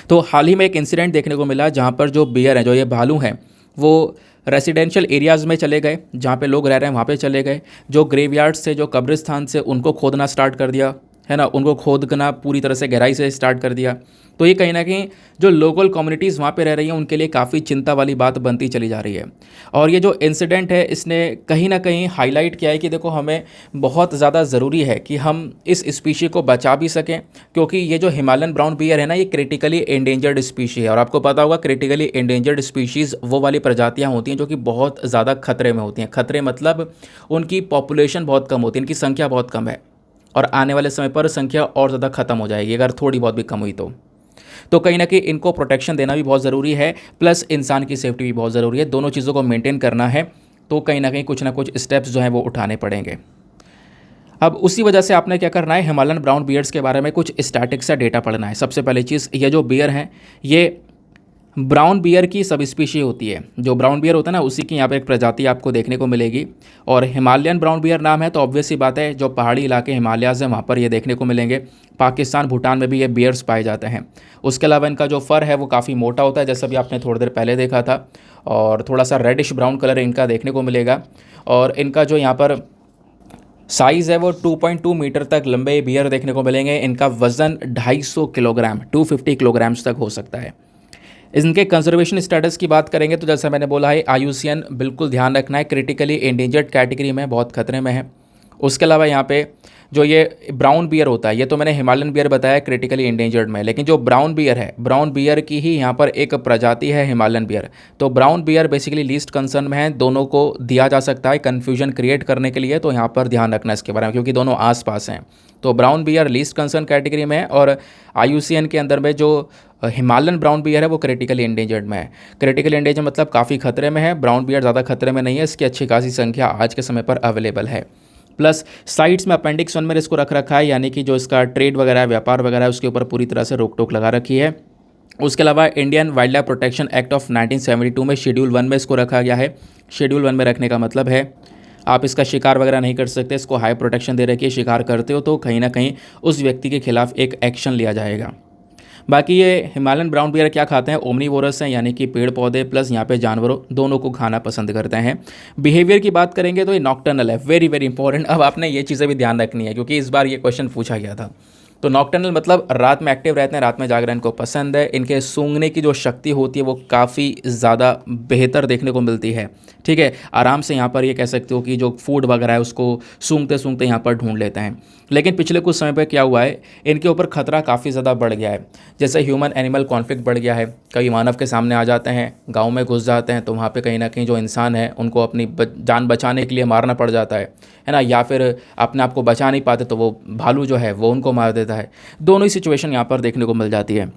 तो हाल ही में एक इंसिडेंट देखने को मिला, जहाँ पर जो बियर हैं, जो ये भालू हैं, वो रेसिडेंशियल एरियाज़ में चले गए, जहाँ पे लोग रह रहे हैं वहाँ पे चले गए। जो ग्रेवयार्ड्स से, जो कब्रिस्तान से, उनको खोदना स्टार्ट कर दिया है ना, उनको खोदना पूरी तरह से गहराई से स्टार्ट कर दिया। तो ये कहीं ना कहीं जो लोकल कम्युनिटीज़ वहाँ पे रह रही हैं, उनके लिए काफ़ी चिंता वाली बात बनती चली जा रही है। और ये जो इंसिडेंट है, इसने कहीं ना कहीं हाईलाइट किया है कि देखो, हमें बहुत ज़्यादा ज़रूरी है कि हम इस स्पीशी को बचा भी सकें, क्योंकि ये जो हिमालयन ब्राउन बियर है ना, ये क्रिटिकली एंडेंजर्ड स्पीशी है। और आपको पता होगा, क्रिटिकली एंडेंजर्ड स्पीशीज़ वो वाली प्रजातियाँ होती हैं जो कि बहुत ज़्यादा खतरे में होती हैं। खतरे मतलब उनकी पॉपुलेशन बहुत कम होती है, इनकी संख्या बहुत कम है, और आने वाले समय पर संख्या और ज़्यादा ख़त्म हो जाएगी अगर थोड़ी बहुत भी कम हुई तो कहीं ना कहीं इनको प्रोटेक्शन देना भी बहुत ज़रूरी है, प्लस इंसान की सेफ्टी भी बहुत ज़रूरी है। दोनों चीज़ों को मेंटेन करना है, तो कहीं ना कहीं कुछ ना कुछ स्टेप्स जो हैं वो उठाने पड़ेंगे। अब उसी वजह से आपने क्या करना है, हिमालयन ब्राउन बियर्स के बारे में कुछ स्टैटिक्स सा डेटा पढ़ना है। सबसे पहली चीज़, ये जो बियर हैं, ये ब्राउन बियर की सब स्पीशी होती है। जो ब्राउन बियर होता है ना, उसी की यहाँ पे एक प्रजाति आपको देखने को मिलेगी। और हिमालयन ब्राउन बियर नाम है, तो ऑब्वियस सी बात है, जो पहाड़ी इलाके हिमालयाज़ हैं वहाँ पर ये देखने को मिलेंगे। पाकिस्तान, भूटान में भी ये बियर्स पाए जाते हैं। उसके अलावा इनका जो फ़र है वो काफ़ी मोटा होता है, जैसा भी आपने थोड़ी देर पहले देखा था, और थोड़ा सा रेडिश ब्राउन कलर इनका देखने को मिलेगा। और इनका जो यहाँ पर साइज़ है वो 2.2 मीटर तक लंबे बियर देखने को मिलेंगे। इनका वज़न 250 किलोग्राम, 250 किलोग्राम्स तक हो सकता है। इनके कंजर्वेशन स्टेटस की बात करेंगे तो जैसा मैंने बोला है, IUCN बिल्कुल ध्यान रखना है, क्रिटिकली एंडेंजर्ड कैटेगरी में, बहुत खतरे में है। उसके अलावा यहाँ पे जो ये ब्राउन बियर होता है, ये तो मैंने हिमालयन बियर बताया क्रिटिकली एंडेंजर्ड में, लेकिन जो ब्राउन बियर है, ब्राउन बियर की ही यहाँ पर एक प्रजाति है हिमालयन बियर। तो brown bear basically least concern में है, दोनों को दिया जा सकता है कन्फ्यूजन क्रिएट करने के लिए, तो यहाँ पर ध्यान रखना इसके बारे में, क्योंकि दोनों आस पास हैं। तो brown bear least concern category में है, और IUCN के अंदर में जो हिमालयन ब्राउन बियर है वो क्रिटिकली एंडेंजर्ड में है। क्रिटिकली एंडेंजर्ड मतलब काफ़ी खतरे में है, ब्राउन बियर ज़्यादा खतरे में नहीं है, इसकी अच्छी खासी संख्या आज के समय पर अवेलेबल है। प्लस साइट्स में अपेंडिक्स 1 में इसको रख रखा है, यानी कि जो इसका ट्रेड वगैरह है, व्यापार वगैरह है, उसके ऊपर पूरी तरह से रोक टोक लगा रखी है। उसके अलावा Indian wild life protection act of 1972 में शेड्यूल 1 में इसको रखा गया है। शेड्यूल 1 में रखने का मतलब है आप इसका शिकार वगैरह नहीं कर सकते, इसको हाई प्रोटेक्शन दे रखी है। शिकार करते हो तो कहीं ना कहीं उस व्यक्ति के खिलाफ एक एक्शन लिया जाएगा। बाकी ये हिमालयन ब्राउन बियर क्या खाते हैं, ओमनीवोरस हैं, यानी कि पेड़ पौधे प्लस यहाँ पे जानवरों दोनों को खाना पसंद करते हैं। बिहेवियर की बात करेंगे तो ये नॉक्टर्नल है, वेरी वेरी इंपॉर्टेंट। अब आपने ये चीज़ें भी ध्यान रखनी है, क्योंकि इस बार ये क्वेश्चन पूछा गया था। तो नॉकटर्नल मतलब रात में एक्टिव रहते हैं, रात में जाग रहे हैं, इनको पसंद है। इनके सूंघने की जो शक्ति होती है वो काफ़ी ज़्यादा बेहतर देखने को मिलती है, ठीक है। आराम से यहाँ पर ये कह सकते हो कि जो फूड वगैरह है उसको सूंघते सूंघते यहाँ पर ढूंढ लेते हैं। लेकिन पिछले कुछ समय पर क्या हुआ है, इनके ऊपर खतरा काफ़ी ज़्यादा बढ़ गया है। जैसे ह्यूमन एनिमल कॉन्फ्लिक्ट बढ़ गया है, कई मानव के सामने आ जाते हैं, गाँव में घुस जाते हैं, तो वहाँ पर कहीं ना कहीं जो इंसान है उनको अपनी जान बचाने के लिए मारना पड़ जाता है ना, या फिर अपने आप को बचा नहीं पाते तो वो भालू जो है वो उनको मार देता है। दोनों ही सिचुएशन यहाँ पर देखने को मिल जाती है।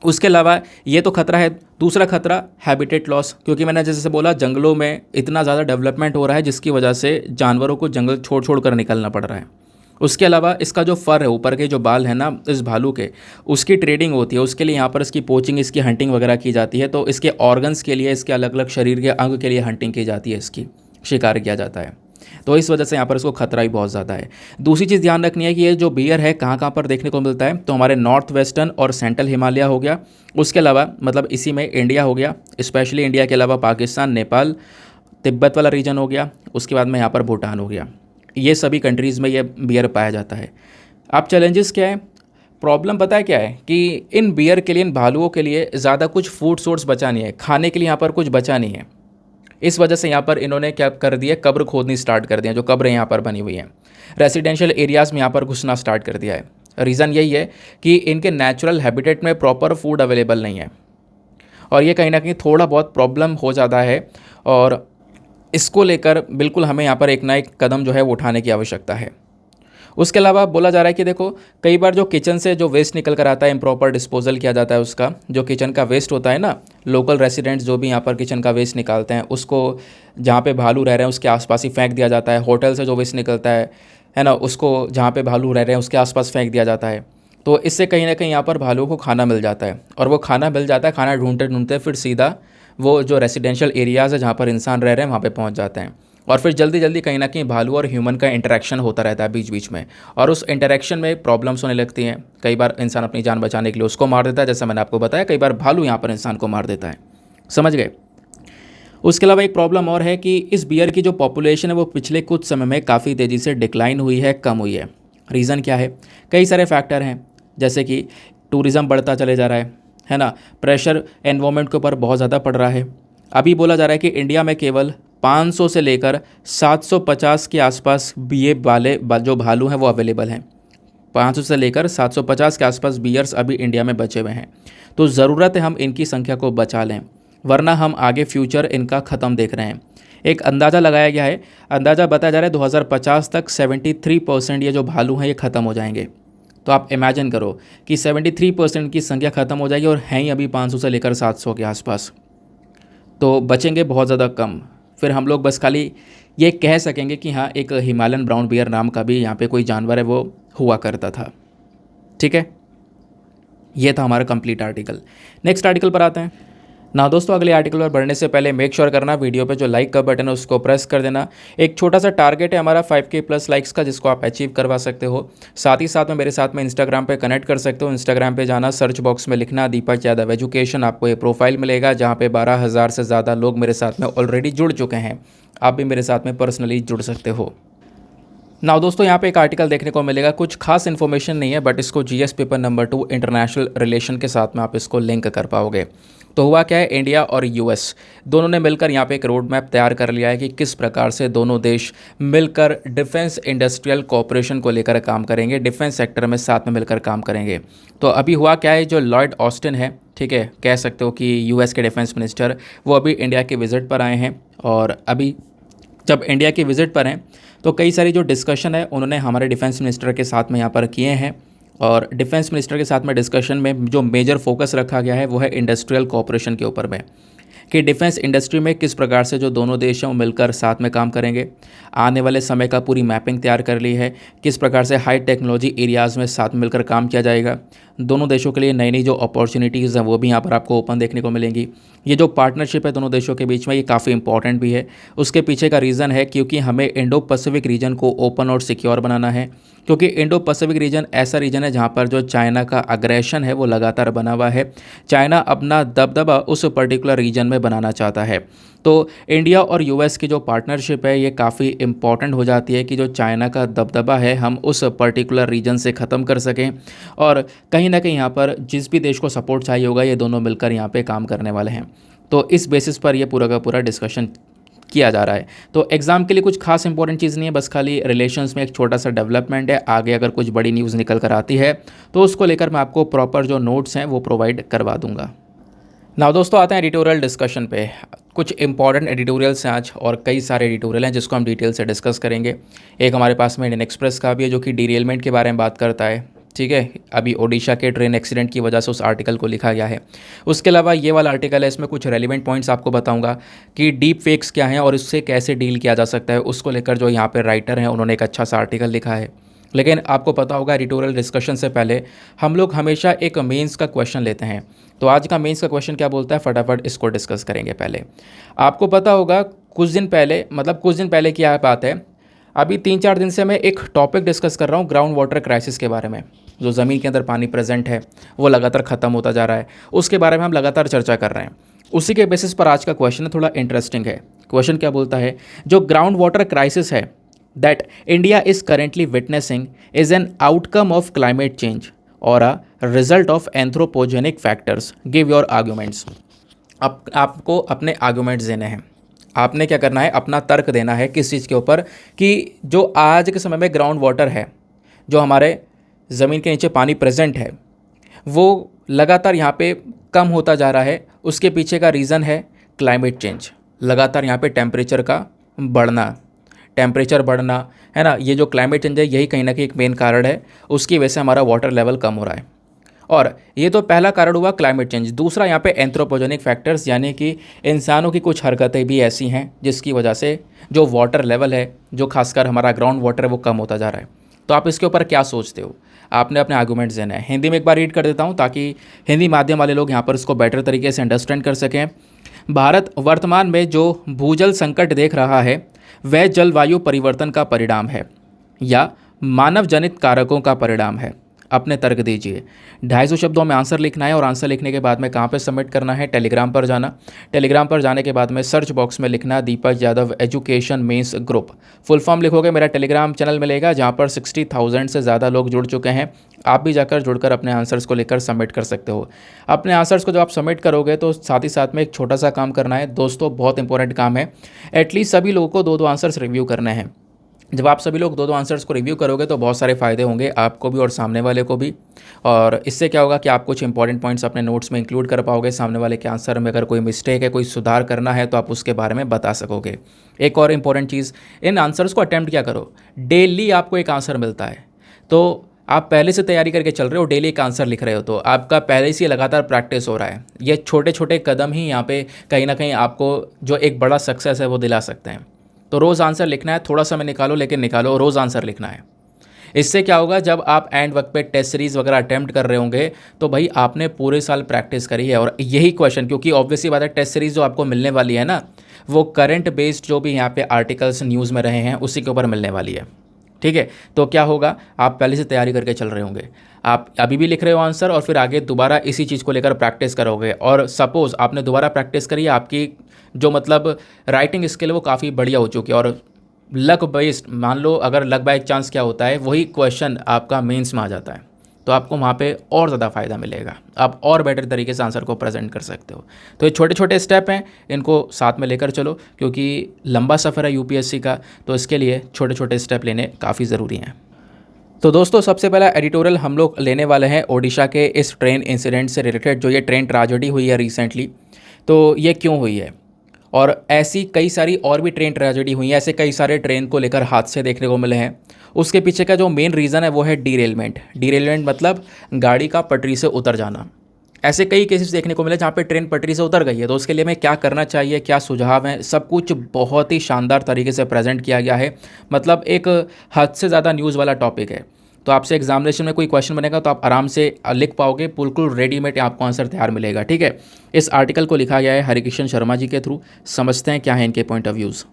उसके अलावा ये तो खतरा है। दूसरा खतरा हैबिटेट लॉस, क्योंकि मैंने जैसे बोला जंगलों में इतना ज़्यादा डेवलपमेंट हो रहा है जिसकी वजह से जानवरों को जंगल छोड़ छोड़ कर निकलना पड़ रहा है। उसके अलावा इसका जो फर है, ऊपर के जो बाल है ना इस भालू के, उसकी ट्रेडिंग होती है, उसके लिए यहाँ पर इसकी पोचिंग, इसकी हंटिंग वगैरह की जाती है। तो इसके ऑर्गन्स के लिए, इसके अलग अलग शरीर के अंग के लिए हंटिंग की जाती है, इसकी शिकार किया जाता है। तो इस वजह से यहाँ पर इसको खतरा ही बहुत ज़्यादा है। दूसरी चीज़ ध्यान रखनी है कि ये जो बियर है कहाँ कहाँ पर देखने को मिलता है, तो हमारे नॉर्थ वेस्टर्न और सेंट्रल हिमालय हो गया। उसके अलावा मतलब इसी में इंडिया हो गया, स्पेशली इंडिया के अलावा पाकिस्तान, नेपाल, तिब्बत वाला रीजन हो गया। उसके बाद में यहाँ पर भूटान हो गया। ये सभी कंट्रीज़ में ये बियर पाया जाता है। अब चैलेंजेस क्या है, प्रॉब्लम पता है क्या है कि इन बियर के लिए, इन भालुओं के लिए ज़्यादा कुछ फूड सोर्स बचा नहीं है, खाने के लिए यहाँ पर कुछ बचा नहीं है। इस वजह से यहाँ पर इन्होंने क्या कर दिया, कब्र खोदनी स्टार्ट कर दिया। जो कब्रें यहाँ पर बनी हुई हैं, रेसिडेंशियल एरियाज़ में यहाँ पर घुसना स्टार्ट कर दिया है। रीज़न यही है कि इनके नेचुरल हैबिटेट में प्रॉपर फूड अवेलेबल नहीं है, और ये कहीं ना कहीं थोड़ा बहुत प्रॉब्लम हो जाता है। और इसको लेकर बिल्कुल हमें यहाँ पर एक ना एक कदम जो है वो उठाने की आवश्यकता है। उसके अलावा बोला जा रहा है कि देखो, कई बार जो किचन से जो वेस्ट निकल कर आता है, इम्प्रॉपर डिस्पोजल किया जाता है उसका। जो किचन का वेस्ट होता है ना, लोकल रेसिडेंट्स जो भी यहाँ पर किचन का वेस्ट निकालते हैं, उसको जहाँ पे भालू रह रहे हैं उसके आसपास ही फेंक दिया जाता है। होटल से जो वेस्ट निकलता है ना, उसको जहाँ पे भालू रह रहे हैं उसके आसपास फेंक दिया जाता है। तो इससे कहीं ना कहीं यहाँ पर भालू को खाना मिल जाता है, और वो खाना मिल जाता है, खाना ढूंढते ढूंढते फिर सीधा वो जो रेसिडेंशियल एरियाज़ है जहाँ पर इंसान रह रहे हैं वहाँ पे पहुँच जाते हैं। और फिर जल्दी जल्दी कहीं ना कहीं भालू और ह्यूमन का इंटरेक्शन होता रहता है बीच बीच में, और उस इंटरेक्शन में प्रॉब्लम्स होने लगती हैं। कई बार इंसान अपनी जान बचाने के लिए उसको मार देता है, जैसा मैंने आपको बताया, कई बार भालू यहाँ पर इंसान को मार देता है। समझ गए। उसके अलावा एक प्रॉब्लम और है कि इस बियर की जो पॉपुलेशन है वो पिछले कुछ समय में काफ़ी तेज़ी से डिक्लाइन हुई है, कम हुई है। रीज़न क्या है, कई सारे फैक्टर हैं, जैसे कि टूरिज़्म बढ़ता चले जा रहा है ना, प्रेशर एनवायरनमेंट के ऊपर बहुत ज़्यादा पड़ रहा है। अभी बोला जा रहा है कि इंडिया में केवल 500 से लेकर 750 के आसपास ये वाले जो भालू हैं वो अवेलेबल हैं। 500 से लेकर 750 के आसपास बियर्स अभी इंडिया में बचे हुए हैं। तो ज़रूरत है हम इनकी संख्या को बचा लें, वरना हम आगे फ्यूचर इनका ख़त्म देख रहे हैं। एक अंदाज़ा लगाया गया है, अंदाज़ा बताया जा रहा है 2050 तक 73% ये जो भालू हैं ये ख़त्म हो जाएंगे। तो आप इमेजिन करो कि 73% की संख्या ख़त्म हो जाएगी, और हैं ही अभी 500 से लेकर 700 के आसपास, तो बचेंगे बहुत ज़्यादा कम। फिर हम लोग बस खाली ये कह सकेंगे कि हाँ, एक हिमालयन ब्राउन बियर नाम का भी यहाँ पे कोई जानवर है वो हुआ करता था। ठीक है, ये था हमारा कंप्लीट आर्टिकल। नेक्स्ट आर्टिकल पर आते हैं ना दोस्तों। अगले आर्टिकल पर बढ़ने से पहले मेक श्योर करना वीडियो पे जो लाइक का बटन है उसको प्रेस कर देना। एक छोटा सा टारगेट है हमारा 5K प्लस लाइक्स का, जिसको आप अचीव करवा सकते हो। साथ ही साथ में मेरे साथ में इंस्टाग्राम पे कनेक्ट कर सकते हो। इंस्टाग्राम पे जाना, सर्च बॉक्स में लिखना दीपक यादव एजुकेशन, आपको ये प्रोफाइल मिलेगा जहाँ पे 12,000 से ज़्यादा लोग मेरे साथ में ऑलरेडी जुड़ चुके हैं। आप भी मेरे साथ में पर्सनली जुड़ सकते हो। ना दोस्तों, यहाँ पे एक आर्टिकल देखने को मिलेगा, कुछ खास इन्फॉर्मेशन नहीं है, बट इसको GS paper number 2 international relation के साथ में आप इसको लिंक कर पाओगे। तो हुआ क्या है, इंडिया और यूएस दोनों ने मिलकर यहाँ पे एक रोड मैप तैयार कर लिया है कि किस प्रकार से दोनों देश मिलकर डिफेंस इंडस्ट्रियल कोऑपरेशन को लेकर काम करेंगे, डिफेंस सेक्टर में साथ में मिलकर काम करेंगे। तो अभी हुआ क्या है, जो लॉयड ऑस्टिन है, ठीक है, कह सकते हो कि यूएस के डिफेंस मिनिस्टर, वो अभी इंडिया के विज़िट पर आए हैं। और अभी जब इंडिया के विज़िट पर हैं तो कई सारी जो डिस्कशन है उन्होंने हमारे डिफेंस मिनिस्टर के साथ में यहाँ पर किए हैं। और डिफेंस मिनिस्टर के साथ में डिस्कशन में जो मेजर फोकस रखा गया है वो है इंडस्ट्रियल कोऑपरेशन के ऊपर में, कि डिफेंस इंडस्ट्री में किस प्रकार से जो दोनों देश हैं वो मिलकर साथ में काम करेंगे। आने वाले समय का पूरी मैपिंग तैयार कर ली है, किस प्रकार से हाई टेक्नोलॉजी एरियाज़ में साथ मिलकर काम किया जाएगा। दोनों देशों के लिए नई नई जो अपॉर्चुनिटीज़ हैं वो भी यहाँ पर आपको ओपन देखने को मिलेंगी। ये जो पार्टनरशिप है दोनों देशों के बीच में, ये काफ़ी इंपॉर्टेंट भी है। उसके पीछे का रीज़न है क्योंकि हमें इंडो पैसिफिक रीजन को ओपन और सिक्योर बनाना है, क्योंकि इंडो पैसिफिक रीजन ऐसा रीजन है जहाँ पर जो चाइना का अग्रेशन है वो लगातार बना हुआ है। चाइना अपना दबदबा उस पर्टिकुलर रीजन में बनाना चाहता है। तो इंडिया और यूएस की जो पार्टनरशिप है ये काफ़ी इम्पॉर्टेंट हो जाती है कि जो चाइना का दबदबा है हम उस पर्टिकुलर रीजन से ख़त्म कर सकें, और कहीं ना कहीं यहाँ पर जिस भी देश को सपोर्ट चाहिए होगा ये दोनों मिलकर यहाँ पे काम करने वाले हैं। तो इस बेसिस पर ये पूरा का पूरा डिस्कशन किया जा रहा है। तो एग्ज़ाम के लिए कुछ खास इंपॉर्टेंट चीज़ नहीं है, बस खाली रिलेशंस में एक छोटा सा डेवलपमेंट है। आगे अगर कुछ बड़ी न्यूज़ निकल कर आती है तो उसको लेकर मैं आपको प्रॉपर जो नोट्स हैं वो प्रोवाइड करवा दूंगा। नाउ दोस्तों आते हैं एडिटोरियल डिस्कशन पे। कुछ इंपॉर्टेंट एडिटोरियल्स हैं आज और कई सारे एडिटोरियल हैं जिसको हम डिटेल से डिस्कस करेंगे। एक हमारे पास में इंडियन एक्सप्रेस का भी है जो कि डीरेलमेंट के बारे में बात करता है, ठीक है। अभी ओडिशा के ट्रेन एक्सीडेंट की वजह से उस आर्टिकल को लिखा गया है। उसके अलावा ये वाला आर्टिकल है, इसमें कुछ रेलिवेंट पॉइंट्स आपको बताऊंगा कि डीप फेक्स क्या हैं और इससे कैसे डील किया जा सकता है। उसको लेकर जो यहाँ पे राइटर हैं उन्होंने एक अच्छा सा आर्टिकल लिखा है। लेकिन आपको पता होगा एडिटोरियल डिस्कशन से पहले हम लोग हमेशा एक मेंस का क्वेश्चन लेते हैं। तो आज का मेंस का क्वेश्चन क्या बोलता है, फटाफट इसको डिस्कस करेंगे। पहले आपको पता होगा कुछ दिन पहले की बात है, अभी 3-4 दिन से मैं एक टॉपिक डिस्कस कर रहा हूँ ग्राउंड वाटर क्राइसिस के बारे में। जो ज़मीन के अंदर पानी प्रेजेंट है वो लगातार ख़त्म होता जा रहा है, उसके बारे में हम लगातार चर्चा कर रहे हैं। उसी के बेसिस पर आज का क्वेश्चन थोड़ा इंटरेस्टिंग है। क्वेश्चन क्या बोलता है, जो ग्राउंड वाटर क्राइसिस है that India is currently witnessing is an outcome of climate change or a result of anthropogenic factors. Give your arguments. आपको अपने आर्गूमेंट्स देने हैं। आपने क्या करना है, अपना तर्क देना है किस चीज़ के ऊपर कि जो आज के समय में ग्राउंड वाटर है, जो हमारे ज़मीन के नीचे पानी प्रेजेंट है, वो लगातार यहाँ पे कम होता जा रहा है। उसके पीछे का रीज़न है क्लाइमेट चेंज। लगातार यहाँ पे टेम्परेचर बढ़ना है ना, ये जो क्लाइमेट चेंज है यही कहीं ना कहीं एक मेन कारण है। उसकी वजह से हमारा वाटर लेवल कम हो रहा है। और ये तो पहला कारण हुआ क्लाइमेट चेंज। दूसरा यहाँ पे एंथ्रोपोजेनिक फैक्टर्स, यानी कि इंसानों की कुछ हरकतें भी ऐसी हैं जिसकी वजह से जो वाटर लेवल है, जो खासकर हमारा ग्राउंड वाटर है, वो कम होता जा रहा है। तो आप इसके ऊपर क्या सोचते हो, आपने अपने आर्गूमेंट्स देना है। हिंदी में एक बार रीड कर देता हूँ ताकि हिंदी माध्यम वाले लोग यहाँ पर इसको बेटर तरीके से अंडरस्टैंड कर सकें। भारत वर्तमान में जो भूजल संकट देख रहा है वह जलवायु परिवर्तन का परिणाम है या मानव जनित कारकों का परिणाम है। अपने तर्क दीजिए। 250 शब्दों में आंसर लिखना है और आंसर लिखने के बाद में कहाँ पे सबमिट करना है, टेलीग्राम पर जाना। टेलीग्राम पर जाने के बाद में सर्च बॉक्स में लिखना Deepak Yadav education mains group. Full form लिखोगे, मेरा टेलीग्राम चैनल मिलेगा जहाँ पर 60,000 से ज़्यादा लोग जुड़ चुके हैं। आप भी जाकर जुड़कर अपने आंसर्स को लेकर सबमिट कर सकते हो। अपने आंसर्स को जब आप सबमिट करोगे तो साथ ही साथ में एक छोटा सा काम करना है दोस्तों, बहुत इंपॉर्टेंट काम है। एटलीस्ट सभी लोगों को 2-2 आंसर्स रिव्यू करने हैं। जब आप सभी लोग 2-2 आंसर्स को रिव्यू करोगे तो बहुत सारे फ़ायदे होंगे आपको भी और सामने वाले को भी। और इससे क्या होगा कि आप कुछ इंपॉर्टेंट पॉइंट्स अपने नोट्स में इंक्लूड कर पाओगे। सामने वाले के आंसर में अगर कोई मिस्टेक है, कोई सुधार करना है तो आप उसके बारे में बता सकोगे। एक और इंपॉर्टेंट चीज़, इन आंसर्स को अटैम्प्ट क्या करो। डेली आपको एक आंसर मिलता है, तो आप पहले से तैयारी करके चल रहे हो, डेली एक आंसर लिख रहे हो, तो आपका पहले से लगातार प्रैक्टिस हो रहा है। ये छोटे छोटे कदम ही यहाँ पे कहीं ना कहीं आपको जो एक बड़ा सक्सेस है वो दिला सकते हैं। तो रोज़ आंसर लिखना है, थोड़ा समय निकालो लेकिन निकालो, रोज़ आंसर लिखना है। इससे क्या होगा, जब आप एंड वक्त पे टेस्ट सीरीज़ वगैरह अटैम्प्ट कर रहे होंगे तो भाई आपने पूरे साल प्रैक्टिस करी है। और यही क्वेश्चन, क्योंकि ऑब्वियसली बात है टेस्ट सीरीज़ जो आपको मिलने वाली है ना, वो करंट बेस्ड जो भी यहाँ पे आर्टिकल्स न्यूज़ में रहे हैं उसी के ऊपर मिलने वाली है। ठीक है, तो क्या होगा, आप पहले से तैयारी करके चल रहे होंगे, आप अभी भी लिख रहे हो आंसर और फिर आगे दोबारा इसी चीज़ को लेकर प्रैक्टिस करोगे। और सपोज़ आपने दोबारा प्रैक्टिस करी, आपकी जो मतलब राइटिंग स्किल वो काफ़ी बढ़िया हो चुकी है। और लक बेस्ड, मान लो अगर लक बाय चांस क्या होता है, वही क्वेश्चन आपका मेंस में आ जाता है तो आपको वहाँ पे और ज़्यादा फ़ायदा मिलेगा, आप और बेटर तरीके से आंसर को प्रेजेंट कर सकते हो। तो ये छोटे छोटे स्टेप हैं, इनको साथ में लेकर चलो, क्योंकि लंबा सफ़र है यूपीएससी का, तो इसके लिए छोटे छोटे स्टेप लेने काफ़ी ज़रूरी हैं। तो दोस्तों सबसे पहला एडिटोरियल हम लोग लेने वाले हैं ओडिशा के इस ट्रेन इंसिडेंट से रिलेटेड, जो ये ट्रेन ट्रेजेडी हुई है रिसेंटली। तो ये क्यों हुई है, और ऐसी कई सारी और भी ट्रेन ट्रेजेडी हुई है, ऐसे कई सारे ट्रेन को लेकर हादसे देखने को मिले हैं। उसके पीछे का जो मेन रीज़न है वो है डीरेलमेंट। डीरेलमेंट मतलब गाड़ी का पटरी से उतर जाना। ऐसे कई केसेस देखने को मिले जहाँ पे ट्रेन पटरी से उतर गई है, तो उसके लिए हमें क्या करना चाहिए, क्या सुझाव हैं, सब कुछ बहुत ही शानदार तरीके से प्रेजेंट किया गया है। मतलब एक हद से ज़्यादा न्यूज़ वाला टॉपिक है। तो आपसे एग्जामिनेशन में कोई क्वेश्चन बनेगा तो आप आराम से लिख पाओगे, बिल्कुल रेडीमेड आपको आंसर तैयार मिलेगा। ठीक है, इस आर्टिकल को लिखा गया है हरिकिशन शर्मा जी के थ्रू। समझते हैं क्या है इनके पॉइंट ऑफ व्यूज़।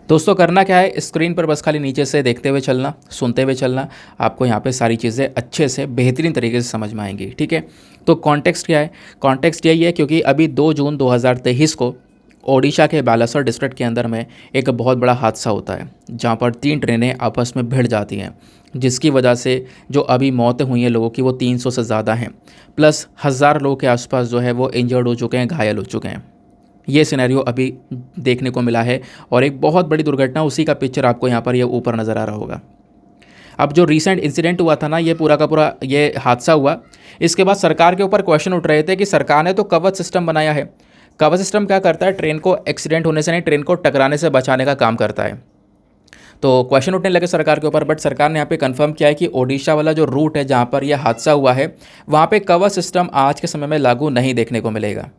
दोस्तों करना क्या है, स्क्रीन पर बस खाली नीचे से देखते हुए चलना, सुनते हुए चलना, आपको यहाँ पे सारी चीज़ें अच्छे से बेहतरीन तरीके से समझ में आएंगी। ठीक है, तो कॉन्टेक्स्ट क्या है, कॉन्टेक्स्ट यही है क्योंकि अभी 2 जून 2023 को ओडिशा के बालासोर डिस्ट्रिक्ट के अंदर में एक बहुत बड़ा हादसा होता है जहाँ पर 3 ट्रेनें आपस में भिड़ जाती हैं, जिसकी वजह से जो अभी मौतें हुई हैं लोगों की वो 300 से ज़्यादा हैं, प्लस 1000 लोगों के आसपास जो है वो इंजर्ड हो चुके हैं, घायल हो चुके हैं। ये सिनेरियो अभी देखने को मिला है और एक बहुत बड़ी दुर्घटना, उसी का पिक्चर आपको यहाँ पर ये ऊपर नज़र आ रहा होगा। अब जो रीसेंट इंसिडेंट हुआ था ना, ये पूरा का पूरा ये हादसा हुआ, इसके बाद सरकार के ऊपर क्वेश्चन उठ रहे थे कि सरकार ने तो कवच सिस्टम बनाया है। कवच सिस्टम क्या करता है? ट्रेन को एक्सीडेंट होने से नहीं, ट्रेन को टकराने से बचाने का काम करता है। तो क्वेश्चन उठने लगे सरकार के ऊपर, बट सरकार ने यहाँ पे कंफर्म किया है कि ओडिशा वाला जो रूट है जहाँ पर यह हादसा हुआ है, वहाँ पे कवच सिस्टम आज के समय में लागू नहीं देखने को मिलेगा।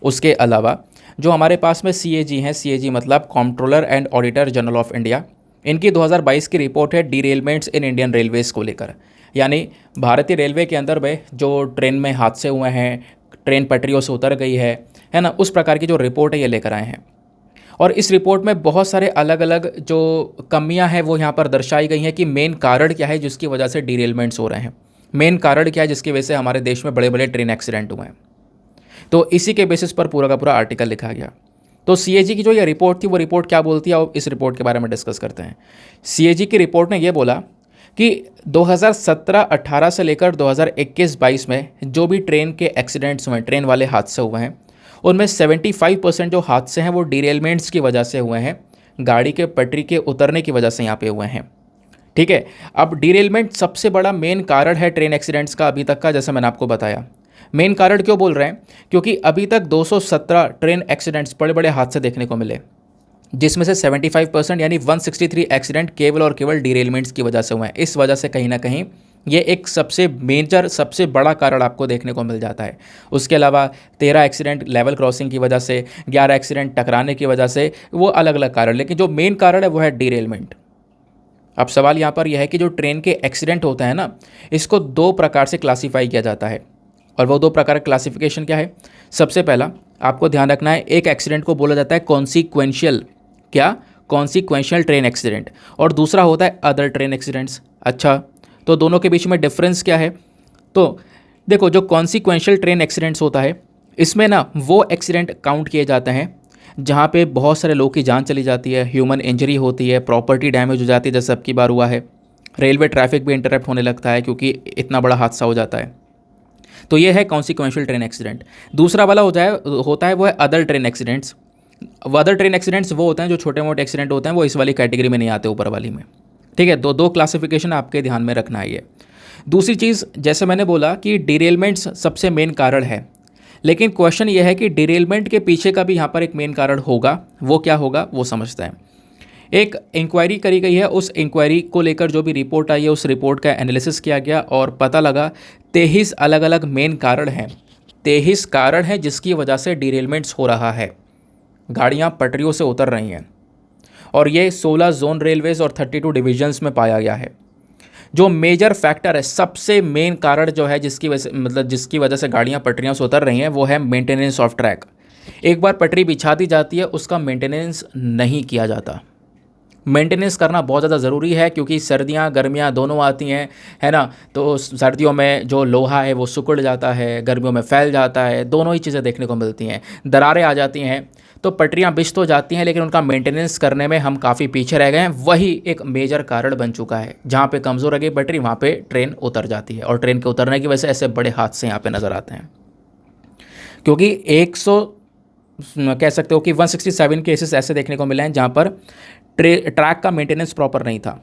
उसके अलावा जो हमारे पास में CAG हैं, CAG मतलब controller and auditor general of India, इनकी 2022 की रिपोर्ट है डीरेलमेंट्स इन इंडियन रेलवेज़ को लेकर, यानी भारतीय रेलवे के अंदर में जो ट्रेन में हादसे हुए हैं, ट्रेन पटरियों से उतर गई है ना, उस प्रकार की जो रिपोर्ट है ये लेकर आए हैं। और इस रिपोर्ट में बहुत सारे अलग अलग जो कमियां हैं वो यहाँ पर दर्शाई गई हैं कि मेन कारण क्या है जिसकी वजह से डीरेलमेंट्स हो रहे हैं, मेन कारण क्या है जिसकी वजह से हमारे देश में बड़े बड़े ट्रेन एक्सीडेंट हुए हैं। तो इसी के बेसिस पर पूरा का पूरा आर्टिकल लिखा गया। तो CAG की जो ये रिपोर्ट थी वो रिपोर्ट क्या बोलती है, और इस रिपोर्ट के बारे में डिस्कस करते हैं। CAG की रिपोर्ट ने ये बोला कि 2017-18 से लेकर 2021-22 में जो भी ट्रेन के एक्सीडेंट्स हुए, ट्रेन वाले हादसे हुए हैं, उनमें 75% जो हादसे हैं वो डीरेलमेंट्स की वजह से हुए हैं, गाड़ी के पटरी के उतरने की वजह से यहाँ पे हुए हैं। ठीक है, अब डीरेलमेंट सबसे बड़ा मेन कारण है ट्रेन एक्सीडेंट्स का अभी तक का, जैसे मैंने आपको बताया। मेन कारण क्यों बोल रहे हैं? क्योंकि अभी तक 217 ट्रेन एक्सीडेंट्स, बड़े बड़े हादसे देखने को मिले, जिसमें से 75% यानी 163 एक्सीडेंट केवल और केवल डीरेलमेंट्स की वजह से हुए हैं। इस वजह से कहीं ना कहीं ये एक सबसे मेजर, सबसे बड़ा कारण आपको देखने को मिल जाता है। उसके अलावा 13 एक्सीडेंट लेवल क्रॉसिंग की वजह से, 11 एक्सीडेंट टकराने की वजह से, वो अलग अलग कारण, लेकिन जो मेन कारण है वो है डीरेलमेंट। अब सवाल यहाँ पर यह है कि जो ट्रेन के एक्सीडेंट होते हैं ना, इसको 2 प्रकार से क्लासीफाई किया जाता है, और वो 2 प्रकार का क्लासिफिकेशन क्या है? सबसे पहला आपको ध्यान रखना है, एक एक्सीडेंट को बोला जाता है कॉन्सिक्वेंशियल, क्या? कॉन्सिक्वेंशियल ट्रेन एक्सीडेंट, और दूसरा होता है अदर ट्रेन एक्सीडेंट्स। अच्छा, तो दोनों के बीच में डिफरेंस क्या है? तो देखो, जो कॉन्सिक्वेंशियल ट्रेन एक्सीडेंट्स होता है, इसमें ना वो एक्सीडेंट काउंट किए जाते हैं जहाँ पे बहुत सारे लोगों की जान चली जाती है, ह्यूमन इंजरी होती है, प्रॉपर्टी डैमेज हो जाती है, जैसे अब की बार हुआ है, रेलवे ट्रैफिक भी इंटरप्ट होने लगता है क्योंकि इतना बड़ा हादसा हो जाता है। तो ये है कॉन्सिक्वेंशियल ट्रेन एक्सीडेंट। दूसरा वाला होता है वो है other train accidents. Other train accidents वो होते हैं जो छोटे मोटे एक्सीडेंट होते हैं, वो इस वाली कैटेगरी में नहीं आते, ऊपर वाली में। ठीक है, दो क्लासिफिकेशन आपके ध्यान में रखना है ये। दूसरी चीज़, जैसे मैंने बोला कि डिरेलमेंट्स सबसे मेन कारण है, लेकिन क्वेश्चन ये है कि डिरेलमेंट के पीछे का भी यहाँ पर एक मेन कारण होगा, वो क्या होगा वो समझते हैं। एक इंक्वायरी करी गई है, उस इंक्वायरी को लेकर जो भी रिपोर्ट आई है, उस रिपोर्ट का एनालिसिस किया गया और पता लगा 23 अलग अलग मेन कारण हैं, 23 कारण हैं जिसकी वजह से डिरेलमेंट्स हो रहा है, गाड़ियाँ पटरियों से उतर रही हैं, और ये 16 जोन रेलवेज और 32 डिविजन्स में पाया गया है। जो मेजर फैक्टर है, सबसे मेन कारण जो है जिसकी वजह से गाड़ियाँ पटरियों से उतर रही हैं, वो है मेंटेनेंस ऑफ ट्रैक। एक बार पटरी बिछा दी जाती है, उसका मेंटेनेंस नहीं किया जाता। मेंटेनेंस करना बहुत ज़्यादा ज़रूरी है क्योंकि सर्दियाँ गर्मियाँ दोनों आती हैं, है ना। तो सर्दियों में जो लोहा है वो सिकुड़ जाता है, गर्मियों में फैल जाता है, दोनों ही चीज़ें देखने को मिलती हैं। दरारें आ जाती हैं, तो पटरियाँ बिछ तो जाती हैं, लेकिन उनका मेंटेनेंस करने में हम काफ़ी पीछे रह गए हैं। वही एक मेजर कारण बन चुका है, जहाँ पे कमज़ोर रह गई पटरी वहाँ पे ट्रेन उतर जाती है, और ट्रेन के उतरने की वजह से ऐसे बड़े हादसे यहाँ पे नज़र आते हैं। क्योंकि 100 कह सकते हो कि 167 केसेस ऐसे देखने को मिले हैं जहाँ पर ट्रैक का मेंटेनेंस प्रॉपर नहीं था,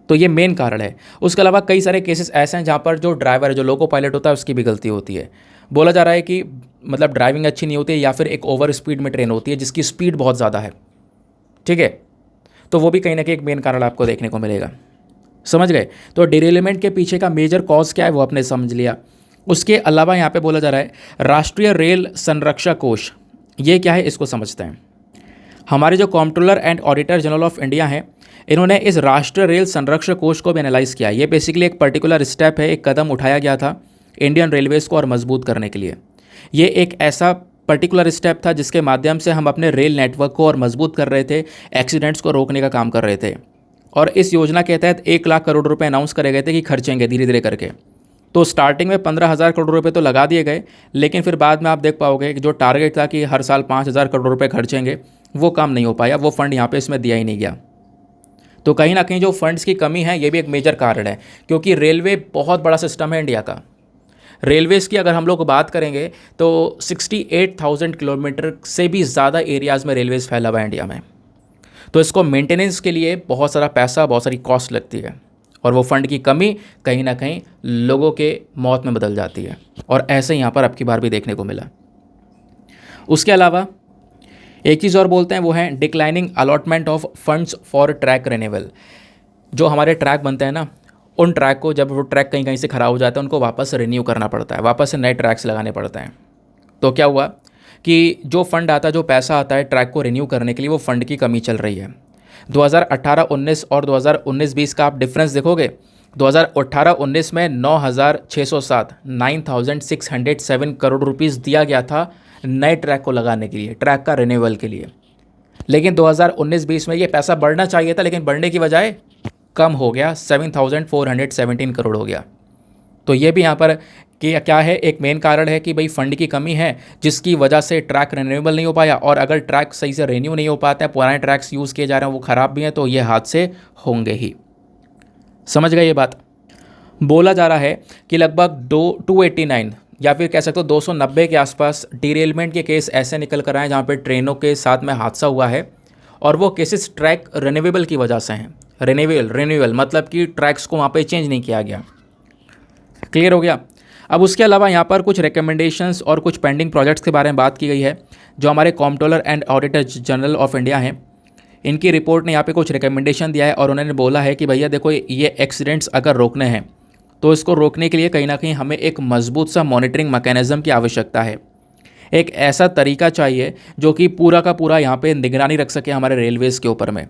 तो ये मेन कारण है। उसके अलावा कई सारे केसेस ऐसे हैं जहाँ पर जो ड्राइवर है, जो लोको पायलट होता है, उसकी भी गलती होती है। बोला जा रहा है कि मतलब ड्राइविंग अच्छी नहीं होती है, या फिर एक ओवर स्पीड में ट्रेन होती है जिसकी स्पीड बहुत ज़्यादा है। ठीक है, तो वो भी कहीं ना कहीं एक मेन कारण आपको देखने को मिलेगा। समझ गए? तो डिरेलमेंट के पीछे का मेजर कॉज क्या है वो आपने समझ लिया। उसके अलावा यहाँ पे बोला जा रहा है राष्ट्रीय रेल संरक्षा कोष, ये क्या है इसको समझते हैं। हमारे जो controller and auditor general of India हैं, इन्होंने इस राष्ट्रीय रेल संरक्षण कोष को भी एनालाइज किया। ये बेसिकली एक पर्टिकुलर स्टेप है, एक कदम उठाया गया था इंडियन रेलवेज़ को और मजबूत करने के लिए। ये एक ऐसा पर्टिकुलर स्टेप था जिसके माध्यम से हम अपने रेल नेटवर्क को और मजबूत कर रहे थे, एक्सीडेंट्स को रोकने का काम कर रहे थे। और इस योजना के तहत 1 लाख करोड़ रुपए अनाउंस करे गए थे कि खर्चेंगे धीरे धीरे करके। तो स्टार्टिंग में 15,000 करोड़ रुपए तो लगा दिए गए, लेकिन फिर बाद में आप देख पाओगे कि जो टारगेट था कि हर साल 5,000 करोड़ रुपए खर्चेंगे, वो काम नहीं हो पाया, वो फंड यहाँ पे इसमें दिया ही नहीं गया। तो कहीं ना कहीं जो फंड्स की कमी है ये भी एक मेजर कारण है, क्योंकि रेलवे बहुत बड़ा सिस्टम है इंडिया का। रेलवेज़ की अगर हम लोग बात करेंगे तो 68,000 किलोमीटर से भी ज़्यादा एरियाज़ में रेलवेज़ फैला हुआ है इंडिया में। तो इसको मेंटेनेंस के लिए बहुत सारा पैसा, बहुत सारी कॉस्ट लगती है, और वो फंड की कमी कहीं ना कहीं लोगों के मौत में बदल जाती है, और ऐसे यहाँ पर अब की बार भी देखने को मिला। उसके अलावा एक चीज़ और बोलते हैं, वो है declining allotment of funds for track renewal. जो हमारे ट्रैक बनते हैं ना, उन ट्रैक को जब वो ट्रैक कहीं कहीं से ख़राब हो जाता है, उनको वापस रिन्यू करना पड़ता है, वापस से नए ट्रैक्स लगाने पड़ते हैं। तो क्या हुआ कि जो फंड आता है, जो पैसा आता है ट्रैक को रिन्यू करने के लिए, वो फंड की कमी चल रही है। 2018-19 और 2019-20 का आप डिफरेंस देखोगे, 2018-19 में 9,607 करोड़ रुपीज़ दिया गया था नए ट्रैक को लगाने के लिए, ट्रैक का रिन्यूअल के लिए। लेकिन 2019-20 में ये पैसा बढ़ना चाहिए था, लेकिन बढ़ने की बजाय कम हो गया, 7,417 करोड़ हो गया। तो ये भी यहाँ पर कि क्या है, एक मेन कारण है कि भाई फंड की कमी है, जिसकी वजह से ट्रैक रिन्यूएबल नहीं हो पाया, और अगर ट्रैक सही से रिन्यू नहीं हो पाता है, पुराने ट्रैक्स यूज़ किए जा रहे हैं, वो ख़राब भी हैं, तो ये हादसे होंगे ही। समझ गए ये बात? बोला जा रहा है कि लगभग 289 या फिर कह सकते हो 290 के आसपास डिरेलमेंट के केस ऐसे निकल कर आए जहाँ पर ट्रेनों के साथ में हादसा हुआ है, और वो केसेस ट्रैक रिन्यूएबल की वजह से हैं। रिन्यूअल मतलब कि ट्रैक्स को वहाँ पे चेंज नहीं किया गया। क्लियर हो गया? अब उसके अलावा यहाँ पर कुछ रिकमेंडेशंस और कुछ पेंडिंग प्रोजेक्ट्स के बारे में बात की गई है। जो हमारे comptroller and auditor general of India हैं, इनकी रिपोर्ट ने यहाँ पे कुछ रिकमेंडेशन दिया है, और उन्होंने बोला है कि भैया देखो, ये एक्सीडेंट्स अगर रोकने हैं तो इसको रोकने के लिए कहीं ना कहीं हमें एक मजबूत सा मॉनिटरिंग मैकेनिज्म की आवश्यकता है। एक ऐसा तरीका चाहिए जो कि पूरा का पूरा यहाँ पे निगरानी रख सके हमारे रेलवेज़ के ऊपर में,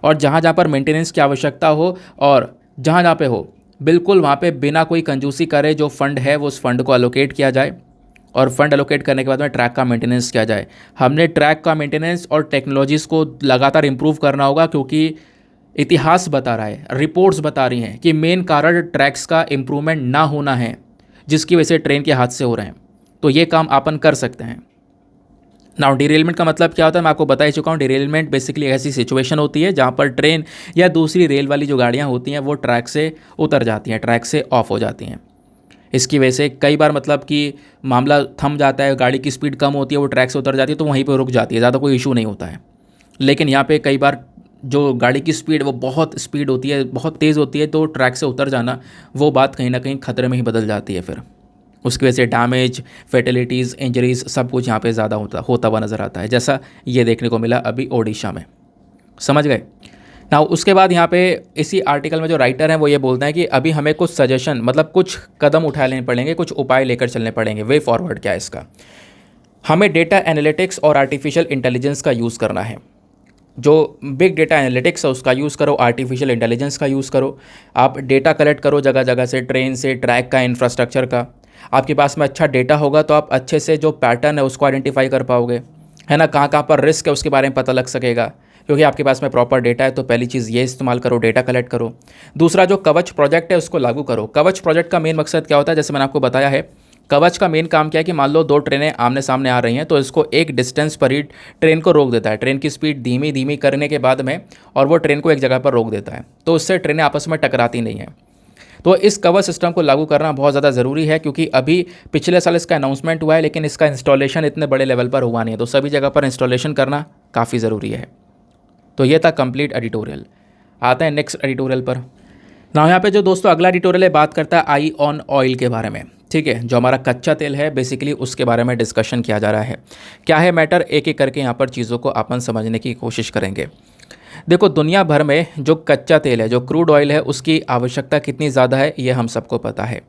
और जहाँ जहाँ पर मेंटेनेंस की आवश्यकता हो, और जहाँ जहाँ पे हो, बिल्कुल वहाँ पे बिना कोई कंजूसी करे जो फंड है वो उस फंड को अलोकेट किया जाए, और फंड अलोकेट करने के बाद में ट्रैक का मेंटेनेंस किया जाए। हमने ट्रैक का मेंटेनेंस और टेक्नोलॉजीज़ को लगातार इम्प्रूव करना होगा, क्योंकि इतिहास बता रहा है, रिपोर्ट्स बता रही हैं कि मेन कारण ट्रैक्स का इम्प्रूवमेंट ना होना है, जिसकी वजह से ट्रेन के हादसे हो रहे हैं। तो ये काम अपन कर सकते हैं। नाउ डिरेलमेंट का मतलब क्या होता है, मैं आपको बता ही चुका हूँ। डिरेलमेंट बेसिकली ऐसी सिचुएशन होती है जहाँ पर ट्रेन या दूसरी रेल वाली जो गाड़ियाँ होती हैं वो ट्रैक से उतर जाती हैं, ट्रैक से ऑफ हो जाती हैं। इसकी वजह से कई बार मतलब कि मामला थम जाता है, गाड़ी की स्पीड कम होती है, वो ट्रैक से उतर जाती है, तो वहीं पर रुक जाती है, ज़्यादा कोई इशू नहीं होता है। लेकिन यहाँ पे कई बार जो गाड़ी की स्पीड वो बहुत स्पीड होती है, बहुत तेज़ होती है, तो ट्रैक से उतर जाना वो बात कहीं ना कहीं खतरे में ही बदल जाती है। फिर उसकी वजह से डैमेज, फेटेलिटीज़, इंजरीज सब कुछ यहाँ पे ज़्यादा होता हुआ नज़र आता है, जैसा ये देखने को मिला अभी ओडिशा में। समझ गए ना? उसके बाद यहाँ पे इसी आर्टिकल में जो राइटर हैं वो ये बोलते हैं कि अभी हमें कुछ सजेशन, मतलब कुछ कदम उठा लेने पड़ेंगे, कुछ उपाय लेकर चलने पड़ेंगे। वे फॉरवर्ड क्या है इसका? हमें डेटा एनालिटिक्स और आर्टिफिशियल इंटेलिजेंस का यूज़ करना है। जो बिग डेटा एनालिटिक्स है उसका यूज़ करो, आर्टिफिशियल इंटेलिजेंस का यूज़ करो। आप डेटा कलेक्ट करो जगह जगह से, ट्रेन से, ट्रैक का, इंफ्रास्ट्रक्चर का। आपके पास में अच्छा डेटा होगा तो आप अच्छे से जो पैटर्न है उसको आइडेंटिफाई कर पाओगे, है ना? कहाँ कहाँ पर रिस्क है उसके बारे में पता लग सकेगा, क्योंकि आपके पास में प्रॉपर डेटा है। तो पहली चीज़ ये इस्तेमाल करो, डेटा कलेक्ट करो। दूसरा, जो कवच प्रोजेक्ट है उसको लागू करो। कवच प्रोजेक्ट का मेन मकसद क्या होता है? जैसे मैंने आपको बताया है, कवच का मेन काम क्या है कि मान लो 2 ट्रेनें आमने सामने आ रही हैं, तो इसको एक डिस्टेंस पर ही ट्रेन को रोक देता है। ट्रेन की स्पीड धीमी धीमी करने के बाद में, और वो ट्रेन को एक जगह पर रोक देता है, तो उससे ट्रेनें आपस में टकराती नहीं हैं। तो इस कवच सिस्टम को लागू करना बहुत ज़्यादा ज़रूरी है, क्योंकि अभी पिछले साल इसका अनाउंसमेंट हुआ है, लेकिन इसका इंस्टॉलेशन इतने बड़े लेवल पर हुआ नहीं है। तो सभी जगह पर इंस्टॉलेशन करना काफ़ी ज़रूरी है। तो ये था कंप्लीट एडिटोरियल। आते हैं नेक्स्ट एडिटोरियल पर। ना यहाँ पे जो दोस्तों अगला एडिटोरियल है, बात करता है आई ऑन ऑयल के बारे में। ठीक है, जो हमारा कच्चा तेल है बेसिकली उसके बारे में डिस्कशन किया जा रहा है। क्या है मैटर, एक एक करके यहाँ पर चीज़ों को अपन समझने की कोशिश करेंगे। देखो, दुनिया भर में जो कच्चा तेल है, जो क्रूड ऑयल है, उसकी आवश्यकता कितनी ज़्यादा है ये हम सबको पता है।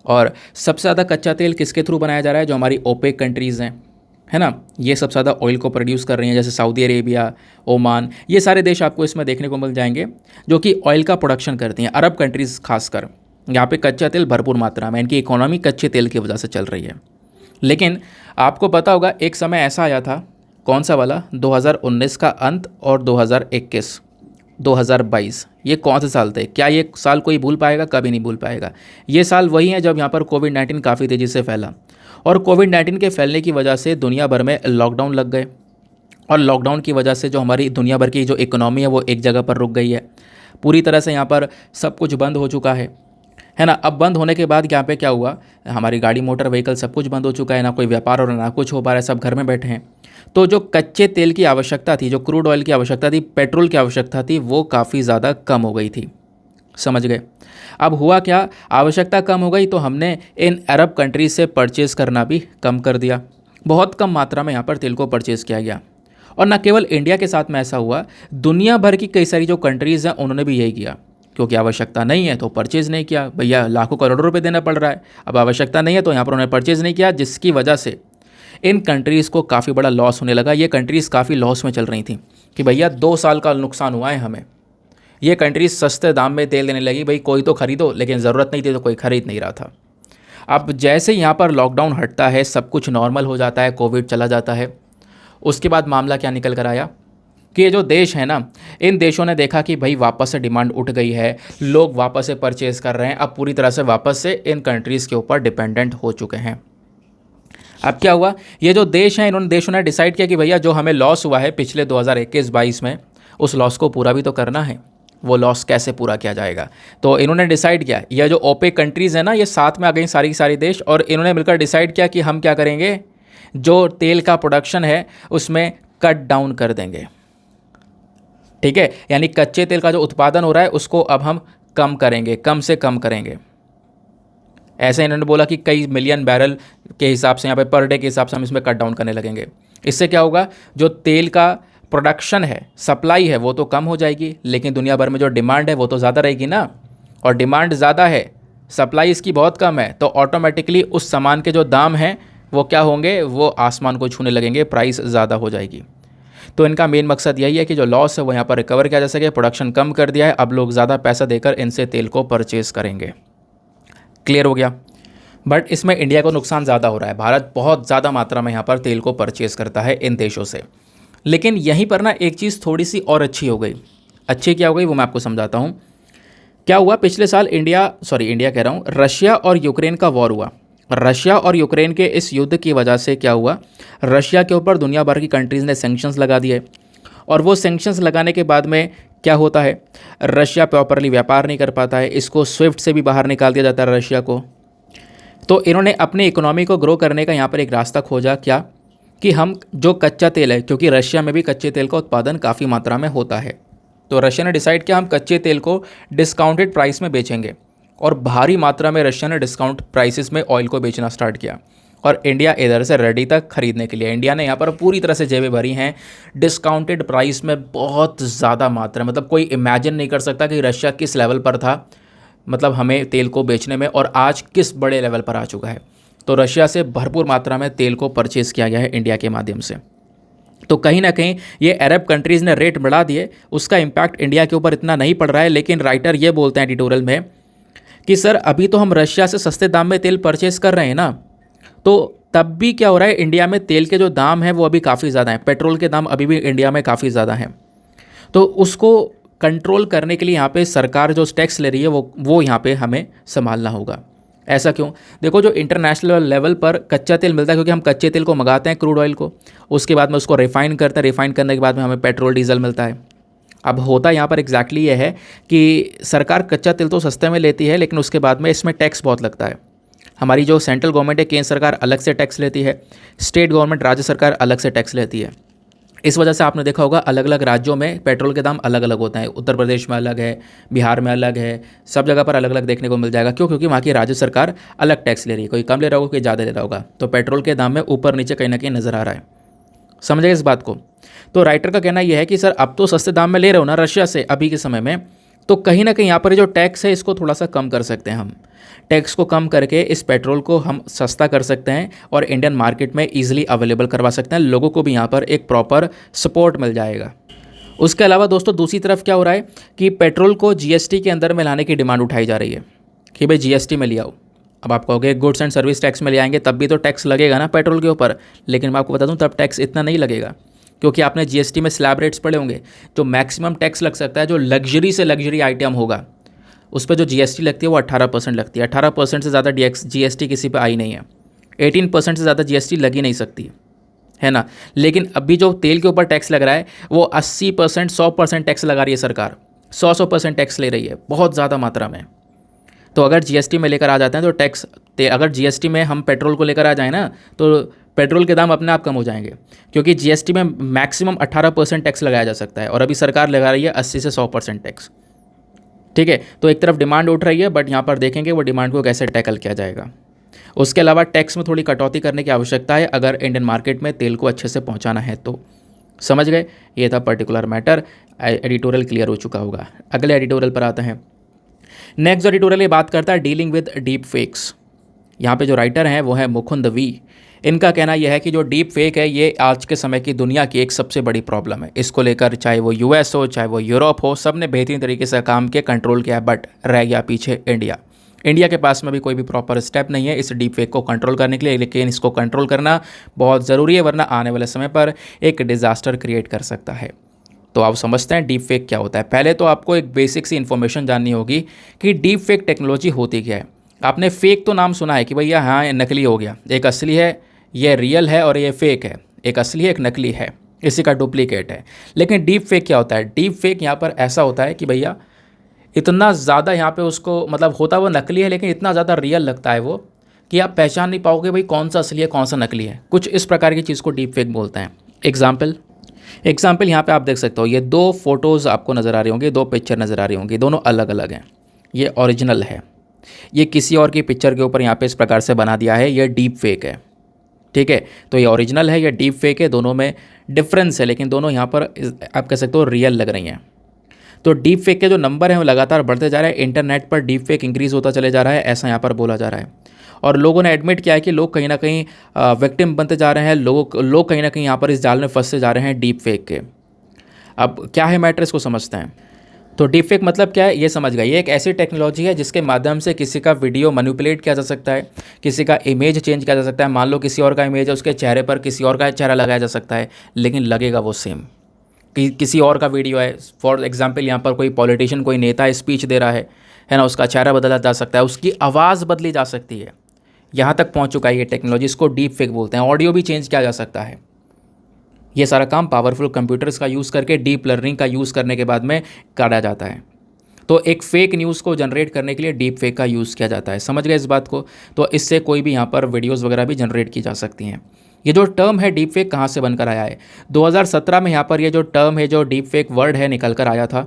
और सबसे ज़्यादा कच्चा तेल किसके थ्रू बनाया जा रहा है? जो हमारी ओपेक कंट्रीज़ हैं, है ना, ये सबसे ज़्यादा ऑयल को प्रोड्यूस कर रही हैं, जैसे सऊदी अरेबिया, ओमान, ये सारे देश आपको इसमें देखने को मिल जाएंगे जो कि ऑयल का प्रोडक्शन करती हैं। अरब कंट्रीज़ खासकर, यहाँ पे कच्चा तेल भरपूर मात्रा में, इनकी इकोनॉमी कच्चे तेल की वजह से चल रही है। लेकिन आपको पता होगा एक समय ऐसा आया था, कौन सा वाला? 2019 का अंत और 2021, 2022, ये कौन से साल थे? क्या ये साल कोई भूल पाएगा? कभी नहीं भूल पाएगा। ये साल वही है जब यहाँ पर कोविड-19 काफ़ी तेज़ी से फैला और कोविड-19 के फैलने की वजह से दुनिया भर में लॉकडाउन लग गए और लॉकडाउन की वजह से जो हमारी दुनिया भर की जो इकोनॉमी है वो एक जगह पर रुक गई है। पूरी तरह से यहाँ पर सब कुछ बंद हो चुका है ना। अब बंद होने के बाद यहाँ पे क्या हुआ, हमारी गाड़ी मोटर व्हीकल सब कुछ बंद हो चुका है, ना कोई व्यापार और ना कुछ हो पा रहा है, सब घर में बैठे हैं। तो जो कच्चे तेल की आवश्यकता थी, जो क्रूड ऑयल की आवश्यकता थी, पेट्रोल की आवश्यकता थी, वो काफ़ी ज़्यादा कम हो गई थी। समझ गए? अब हुआ क्या, आवश्यकता कम हो गई तो हमने इन अरब कंट्रीज से परचेज़ करना भी कम कर दिया। बहुत कम मात्रा में यहाँ पर तेल को परचेज़ किया गया और न केवल इंडिया के साथ में ऐसा हुआ, दुनिया भर की कई सारी जो कंट्रीज़ हैं उन्होंने भी यही किया। क्योंकि आवश्यकता नहीं है तो परचेज़ नहीं किया। भैया लाखों करोड़ों रुपए देना पड़ रहा है, अब आवश्यकता नहीं है तो यहाँ पर उन्होंने परचेज़ नहीं किया, जिसकी वजह से इन कंट्रीज़ को काफ़ी बड़ा लॉस होने लगा। ये कंट्रीज़ काफ़ी लॉस में चल रही थी कि भैया 2 साल का नुकसान हुआ है हमें। ये कंट्रीज़ सस्ते दाम में तेल देने लगी, भाई कोई तो खरीदो, लेकिन ज़रूरत नहीं थी तो कोई खरीद नहीं रहा था। अब जैसे यहाँ पर लॉकडाउन हटता है, सब कुछ नॉर्मल हो जाता है, कोविड चला जाता है, उसके बाद मामला क्या निकल कर आया कि ये जो देश है ना, इन देशों ने देखा कि भाई वापस से डिमांड उठ गई है, लोग वापस से परचेज़ कर रहे हैं, अब पूरी तरह से वापस से इन कंट्रीज़ के ऊपर डिपेंडेंट हो चुके हैं। अब क्या हुआ, ये जो देश हैं, इन्होंने देशों ने डिसाइड किया कि भैया जो हमें लॉस हुआ है पिछले 2021-22 में, उस लॉस को पूरा भी तो करना है। वो लॉस कैसे पूरा किया जाएगा, तो इन्होंने डिसाइड किया, यह जो ओपेक कंट्रीज़ है ना, ये साथ में आ गई सारी सारी देश, और इन्होंने मिलकर डिसाइड किया कि हम क्या करेंगे, जो तेल का प्रोडक्शन है उसमें कट डाउन कर देंगे। ठीक है, यानी कच्चे तेल का जो उत्पादन हो रहा है उसको अब हम कम करेंगे, कम से कम करेंगे। ऐसे इन्होंने बोला कि कई मिलियन बैरल के हिसाब से, यहाँ पे पर डे के हिसाब से हम इसमें कट डाउन करने लगेंगे। इससे क्या होगा, जो तेल का प्रोडक्शन है, सप्लाई है, वो तो कम हो जाएगी, लेकिन दुनिया भर में जो डिमांड है वो तो ज़्यादा रहेगी ना। और डिमांड ज़्यादा है, सप्लाई इसकी बहुत कम है, तो ऑटोमेटिकली उस सामान के जो दाम हैं वो क्या होंगे, वो आसमान को छूने लगेंगे, प्राइस ज़्यादा हो जाएगी। तो इनका मेन मकसद यही है कि जो लॉस है वो यहाँ पर रिकवर किया जा सके। प्रोडक्शन कम कर दिया है, अब लोग ज़्यादा पैसा देकर इनसे तेल को परचेज़ करेंगे। क्लियर हो गया? बट इसमें इंडिया को नुकसान ज़्यादा हो रहा है। भारत बहुत ज़्यादा मात्रा में यहाँ पर तेल को परचेज़ करता है इन देशों से। लेकिन यहीं पर ना एक चीज़ थोड़ी सी और अच्छी हो गई। अच्छी क्या हो गई वो मैं आपको समझाता हूँ। क्या हुआ, पिछले साल रशिया और यूक्रेन का वॉर हुआ। रशिया और यूक्रेन के इस युद्ध की वजह से क्या हुआ, रशिया के ऊपर दुनिया भर की कंट्रीज़ ने सैंक्शंस लगा दिए, और वो सैंक्शंस लगाने के बाद में क्या होता है, रशिया प्रॉपरली व्यापार नहीं कर पाता है, इसको स्विफ्ट से भी बाहर निकाल दिया जाता है रशिया को। तो इन्होंने अपनी इकोनॉमी को ग्रो करने का यहाँ पर एक रास्ता खोजा, क्या कि हम जो कच्चा तेल है, क्योंकि रशिया में भी कच्चे तेल का उत्पादन काफ़ी मात्रा में होता है, तो रशिया ने डिसाइड किया हम कच्चे तेल को डिस्काउंटेड प्राइस में बेचेंगे, और भारी मात्रा में रशिया ने डिस्काउंट प्राइसेस में ऑयल को बेचना स्टार्ट किया। और इंडिया इधर से रेडी था खरीदने के लिए। इंडिया ने यहाँ पर पूरी तरह से जेबें भरी हैं डिस्काउंटेड प्राइस में, बहुत ज़्यादा मात्रा, मतलब कोई इमेजिन नहीं कर सकता कि रशिया किस लेवल पर था, मतलब हमें तेल को बेचने में, और आज किस बड़े लेवल पर आ चुका है। तो रशिया से भरपूर मात्रा में तेल को परचेज़ किया गया है इंडिया के माध्यम से। तो कहीं ना कहीं ये अरब कंट्रीज़ ने रेट बढ़ा दिए, उसका इम्पैक्ट इंडिया के ऊपर इतना नहीं पड़ रहा है। लेकिन राइटर ये बोलते हैं एडिटोरियल में कि सर अभी तो हम रशिया से सस्ते दाम में तेल परचेज़ कर रहे हैं ना, तो तब भी क्या हो रहा है, इंडिया में तेल के जो दाम हैं वो अभी काफ़ी ज़्यादा हैं, पेट्रोल के दाम अभी भी इंडिया में काफ़ी ज़्यादा हैं। तो उसको कंट्रोल करने के लिए यहाँ पे सरकार जो टैक्स ले रही है वो यहाँ पे हमें संभालना होगा। ऐसा क्यों, देखो जो इंटरनेशनल लेवल पर कच्चा तेल मिलता है, क्योंकि हम कच्चे तेल को मंगाते हैं, क्रूड ऑयल को, उसके बाद में उसको रिफ़ाइन करते हैं, रिफ़ाइन करने के बाद में हमें पेट्रोल डीजल मिलता है। अब होता यहाँ पर एग्जैक्टली ये है कि सरकार कच्चा तेल तो सस्ते में लेती है, लेकिन उसके बाद में इसमें टैक्स बहुत लगता है। हमारी जो सेंट्रल गवर्नमेंट है, केंद्र सरकार अलग से टैक्स लेती है, स्टेट गवर्नमेंट राज्य सरकार अलग से टैक्स लेती है। इस वजह से आपने देखा होगा अलग अलग राज्यों में पेट्रोल के दाम अलग अलग होते हैं। उत्तर प्रदेश में अलग है, बिहार में अलग है, सब जगह पर अलग अलग देखने को मिल जाएगा। क्यों? क्योंकि वहाँ की राज्य सरकार अलग टैक्स ले रही है, कोई कम ले रहा होगा, कोई ज़्यादा ले रहा होगा। तो पेट्रोल के दाम में ऊपर नीचे कहीं ना कहीं नज़र आ रहा है। समझिए इस बात को। तो राइटर का कहना यह है कि सर अब तो सस्ते दाम में ले रहे हो ना रशिया से अभी के समय में, तो कहीं ना कहीं यहाँ पर जो टैक्स है इसको थोड़ा सा कम कर सकते हैं हम। टैक्स को कम करके इस पेट्रोल को हम सस्ता कर सकते हैं और इंडियन मार्केट में ईजिली अवेलेबल करवा सकते हैं। लोगों को भी यहाँ पर एक प्रॉपर सपोर्ट मिल जाएगा। उसके अलावा दोस्तों दूसरी तरफ क्या हो रहा है कि पेट्रोल को जीएसटी के अंदर में लाने की डिमांड उठाई जा रही है कि भाई जीएसटी में ले आओ। अब आप कहोगे गुड्स एंड सर्विस टैक्स में ले आएंगे तब भी तो टैक्स लगेगा ना पेट्रोल के ऊपर, लेकिन मैं आपको बता दूं तब टैक्स इतना नहीं लगेगा, क्योंकि आपने जीएसटी में स्लैब रेट्स पढ़े होंगे, जो मैक्सिमम टैक्स लग सकता है, जो लग्जरी से लग्जरी आइटम होगा उस पर जो जीएसटी लगती है वो 18% लगती है। 18% से ज़्यादा जीएसटी किसी पे आई नहीं है। 18% से ज़्यादा जीएसटी लग ही नहीं सकती है ना। लेकिन अभी जो तेल के ऊपर टैक्स लग रहा है वो 80%, 100% टैक्स लगा रही है सरकार। 100% टैक्स ले रही है, बहुत ज़्यादा मात्रा में। तो अगर जीएसटी में लेकर आ जाते हैं तो टैक्स, अगर जीएसटी में हम पेट्रोल को लेकर आ जाए ना तो पेट्रोल के दाम अपने आप कम हो जाएंगे, क्योंकि जीएसटी में मैक्सिमम 18% टैक्स लगाया जा सकता है और अभी सरकार लगा रही है 80 से 100% टैक्स। ठीक है, तो एक तरफ डिमांड उठ रही है, बट यहाँ पर देखेंगे वो डिमांड को कैसे टैकल किया जाएगा। उसके अलावा टैक्स में थोड़ी कटौती करने की आवश्यकता है अगर इंडियन मार्केट में तेल को अच्छे से पहुँचाना है तो। समझ गए, ये था पर्टिकुलर मैटर। एडिटोरियल क्लियर हो चुका होगा। अगले एडिटोरियल पर आते हैं। नेक्स्ट एडिटोरियल ये बात करता है डीलिंग विद डीप फेक्स। यहाँ पे जो राइटर हैं वो है मुकुंद वी। इनका कहना यह है कि जो डीप फेक है ये आज के समय की दुनिया की एक सबसे बड़ी प्रॉब्लम है। इसको लेकर चाहे वो यूएस हो चाहे वो यूरोप हो, सब ने बेहतरीन तरीके से काम किया, कंट्रोल किया, बट रह गया पीछे इंडिया। इंडिया के पास में भी कोई भी प्रॉपर स्टेप नहीं है इस डीप फेक को कंट्रोल करने के लिए, लेकिन इसको कंट्रोल करना बहुत ज़रूरी है, वरना आने वाले समय पर एक डिज़ास्टर क्रिएट कर सकता है। तो आप समझते हैं डीप फेक क्या होता है। पहले तो आपको एक बेसिक सी इन्फॉर्मेशन जाननी होगी कि डीप फेक टेक्नोलॉजी होती क्या है। आपने फेक तो नाम सुना है कि भैया हाँ ये नकली हो गया, एक असली है, ये रियल है और ये फेक है। एक असली है, एक नकली है, इसी का डुप्लीकेट है। लेकिन डीप फेक क्या होता है? डीप फेक यहाँ पर ऐसा होता है कि भैया इतना ज़्यादा यहाँ पे उसको मतलब होता वो नकली है, लेकिन इतना ज़्यादा रियल लगता है वो कि आप पहचान नहीं पाओगे भाई कौन सा असली है कौन सा नकली है। कुछ इस प्रकार की चीज़ को डीप फेक बोलते हैं। एग्जाम्पल यहाँ पे आप देख सकते हो, ये दो फोटोज़ आपको नज़र आ रही होंगी, दो पिक्चर नज़र आ रही होंगी, दोनों अलग अलग हैं। ये ओरिजिनल है, ये किसी और की पिक्चर के ऊपर यहाँ पे इस प्रकार से बना दिया है, ये डीप फेक है। ठीक है, तो ये ओरिजिनल है, ये डीप फेक है, दोनों में डिफरेंस है, लेकिन दोनों यहाँ पर आप कह सकते हो रियल लग रही हैं। तो डीप फेक के जो नंबर हैं वो लगातार बढ़ते जा रहे हैं। इंटरनेट पर डीप फेक इंक्रीज़ होता चले जा रहा है, ऐसा यहाँ पर बोला जा रहा है। और लोगों ने एडमिट किया है कि लोग कहीं ना कहीं विक्टिम बनते जा रहे हैं, लोग कहीं ना कहीं यहाँ पर इस जाल में फंसते जा रहे हैं डीप फेक के। अब क्या है मैटर, इसको समझते हैं। तो डीप फेक मतलब क्या है ये समझ गए। ये एक ऐसी टेक्नोलॉजी है जिसके माध्यम से किसी का वीडियो मैनिपुलेट किया जा सकता है, किसी का इमेज चेंज किया जा सकता है। मान लो किसी और का इमेज है, उसके चेहरे पर किसी और का चेहरा लगाया जा सकता है, लेकिन लगेगा वो सेम। किसी और का वीडियो है, फॉर एग्जांपल यहाँ पर कोई पॉलिटिशियन, कोई नेता स्पीच दे रहा है ना, उसका चेहरा बदला जा सकता है, उसकी आवाज़ बदली जा सकती है। यहाँ तक पहुँच चुका है ये टेक्नोलॉजी, इसको डीप फेक बोलते हैं। ऑडियो भी चेंज किया जा सकता है। ये सारा काम पावरफुल कंप्यूटर्स का यूज़ करके, डीप लर्निंग का यूज़ करने के बाद में करा जाता है। तो एक फेक न्यूज़ को जनरेट करने के लिए डीप फेक का यूज़ किया जाता है। समझ गए इस बात को? तो इससे कोई भी यहाँ पर वीडियोज़ वगैरह भी जनरेट की जा सकती हैं। ये जो टर्म है डीप फेक कहाँ से बनकर आया है? 2017 में यहाँ पर ये जो टर्म है, जो डीप फेक वर्ड है, निकल कर आया था।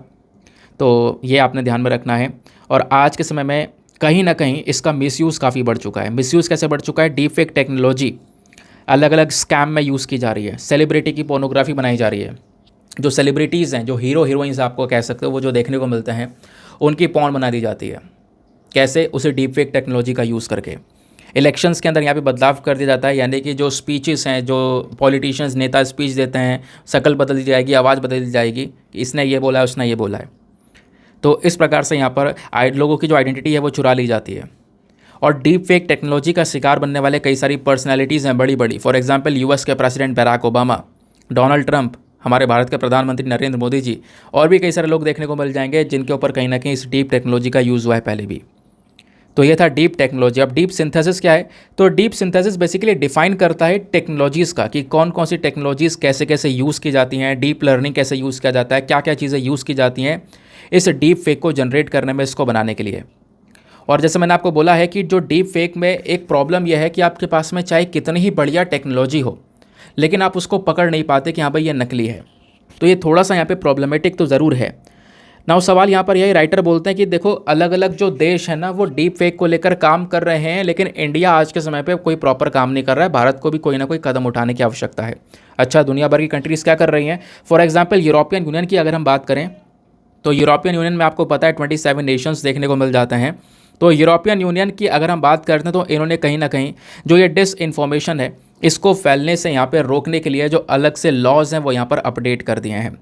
तो ये आपने ध्यान में रखना है। और आज के समय में कहीं ना कहीं इसका मिसयूज़ काफ़ी बढ़ चुका है। मिसयूज़ कैसे बढ़ चुका है? डीप फेक टेक्नोलॉजी अलग अलग स्कैम में यूज़ की जा रही है। सेलिब्रिटी की पोर्नोग्राफी बनाई जा रही है। जो सेलिब्रिटीज़ हैं, जो हीरो हीरोइंस आपको कह सकते हो, वो जो देखने को मिलते हैं, उनकी पॉर्न बना दी जाती है। कैसे? उसे डीप फेक टेक्नोलॉजी का यूज़ करके। इलेक्शंस के अंदर यहाँ पे बदलाव कर दिया जाता है, यानी कि जो स्पीचेस हैं, जो पॉलिटिशियंस नेता स्पीच देते हैं, शक्ल बदल दी जाएगी, आवाज़ बदल दी जाएगी कि इसने ये बोला है, उसने ये बोला है। तो इस प्रकार से यहाँ पर लोगों की जो आइडेंटिटी है वो चुरा ली जाती है। और डीप फेक टेक्नोलॉजी का शिकार बनने वाले कई सारी पर्सनैलिटीज़ हैं, बड़ी बड़ी। फॉर एग्जांपल यूएस के president Barack Obama, Donald Trump, हमारे भारत के प्रधानमंत्री नरेंद्र मोदी जी, और भी कई सारे लोग देखने को मिल जाएंगे जिनके ऊपर कहीं ना कहीं इस डीप टेक्नोलॉजी का यूज़ हुआ है पहले भी। तो ये था डीप टेक्नोलॉजी। अब डीप सिंथेसिस क्या है? तो डीप सिंथेसिस बेसिकली डिफाइन करता है टेक्नोलॉजीज़ का, कि कौन कौन सी टेक्नोलॉजीज़ कैसे कैसे यूज़ की जाती हैं, डीप लर्निंग कैसे यूज़ किया जाता है, क्या क्या चीज़ें यूज़ की जाती हैं इस डीप फेक को जनरेट करने में, इसको बनाने के लिए। और जैसे मैंने आपको बोला है कि जो डीप फेक में एक प्रॉब्लम यह है कि आपके पास में चाहे कितनी ही बढ़िया टेक्नोलॉजी हो, लेकिन आप उसको पकड़ नहीं पाते कि हाँ भाई ये नकली है। तो ये थोड़ा सा यहाँ पे प्रॉब्लमेटिक तो ज़रूर है ना। सवाल यहाँ पर यही राइटर बोलते हैं कि देखो अलग अलग जो देश है ना, वो डीप फेक को लेकर काम कर रहे हैं, लेकिन इंडिया आज के समय पे कोई प्रॉपर काम नहीं कर रहा है। भारत को भी कोई ना कोई कदम उठाने की आवश्यकता है। अच्छा, दुनिया भर की कंट्रीज़ क्या कर रही हैं? फॉर एग्जाम्पल यूरोपियन यूनियन की अगर हम बात करें, तो यूरोपियन यूनियन में आपको पता है 27 नेशंस देखने को मिल जाते हैं। तो यूरोपियन यूनियन की अगर हम बात करते हैं, तो इन्होंने कहीं ना कहीं जो ये डिस इन्फॉर्मेशन है इसको फैलने से यहाँ पे रोकने के लिए जो अलग से लॉज हैं वो यहाँ पर अपडेट कर दिए हैं।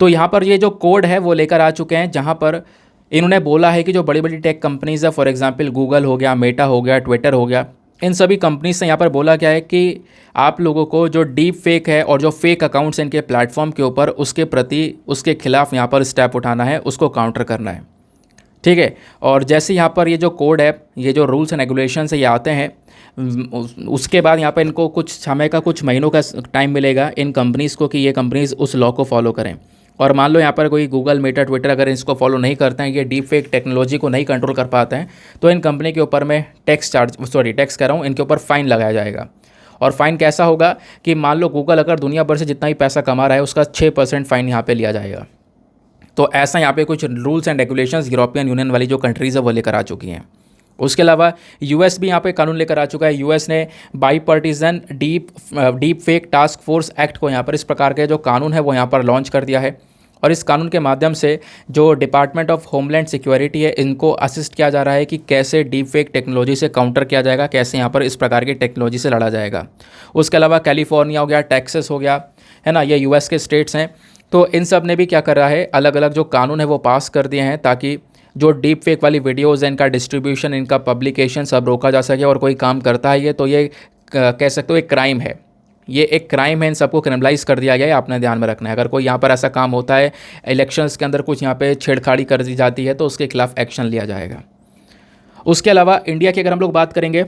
तो यहाँ पर ये जो कोड है वो लेकर आ चुके हैं, जहाँ पर इन्होंने बोला है कि जो बड़ी बड़ी टेक कंपनीज़ है, फॉर एग्जांपल गूगल हो गया, मेटा हो गया, ट्विटर हो गया, इन सभी कंपनी से यहाँ पर बोला गया है कि आप लोगों को जो डीप फेक है और जो फेक अकाउंट्स हैं इनके प्लेटफॉर्म के ऊपर, उसके प्रति उसके खिलाफ यहाँ पर स्टेप उठाना है, उसको काउंटर करना है। ठीक है। और जैसे यहाँ पर ये जो कोड है, ये जो रूल्स एंड रेगुलेशंस है ये आते हैं, उसके बाद यहाँ पर इनको कुछ समय का, कुछ महीनों का टाइम मिलेगा इन कंपनीज़ को कि ये कंपनीज़ उस लॉ को फॉलो करें। और मान लो यहाँ पर कोई गूगल, मेटा, ट्विटर अगर इसको फॉलो नहीं करते हैं, ये डीप फेक टेक्नोलॉजी को नहीं कंट्रोल कर पाते हैं, तो इन कंपनी के ऊपर में टैक्स कह रहा हूँ, इनके ऊपर फ़ाइन लगाया जाएगा। और फ़ाइन कैसा होगा कि मान लो गूगल अगर दुनिया भर से जितना ही पैसा कमा रहा है उसका 6% फ़ाइन यहाँ पे लिया जाएगा। तो ऐसा यहाँ पे कुछ rules and regulations European union वाली जो कंट्रीज़ है वो लेकर आ चुकी हैं। उसके अलावा यूएस भी यहाँ पे कानून लेकर आ चुका है। यूएस ने bipartisan deep fake task force act को यहाँ पर, इस प्रकार के जो कानून है वो यहाँ पर लॉन्च कर दिया है। और इस कानून के माध्यम से जो डिपार्टमेंट ऑफ होमलैंड सिक्योरिटी है, इनको असिस्ट किया जा रहा है कि कैसे डीप फेक टेक्नोलॉजी से काउंटर किया जाएगा, कैसे यहाँ पर इस प्रकार की टेक्नोलॉजी से लड़ा जाएगा। उसके अलावा कैलिफोर्निया हो गया, टेक्सास हो गया, है ना, ये यूएस के स्टेट्स हैं। तो इन सब ने भी क्या कर रहा है, अलग अलग जो कानून है वो पास कर दिए हैं, ताकि जो डीप फेक वाली वीडियोज़ हैं, इनका डिस्ट्रीब्यूशन, इनका पब्लिकेशन सब रोका जा सके। और कोई काम करता है ये, तो ये कह सकते हो एक क्राइम है, ये एक क्राइम है, इन सबको क्रिमिनलाइज कर दिया गया है। आपने ध्यान में रखना है, अगर कोई यहाँ पर ऐसा काम होता है, इलेक्शंस के अंदर कुछ यहाँ पे छेड़खाड़ी कर दी जाती है, तो उसके खिलाफ एक्शन लिया जाएगा। उसके अलावा इंडिया की अगर हम लोग बात करेंगे,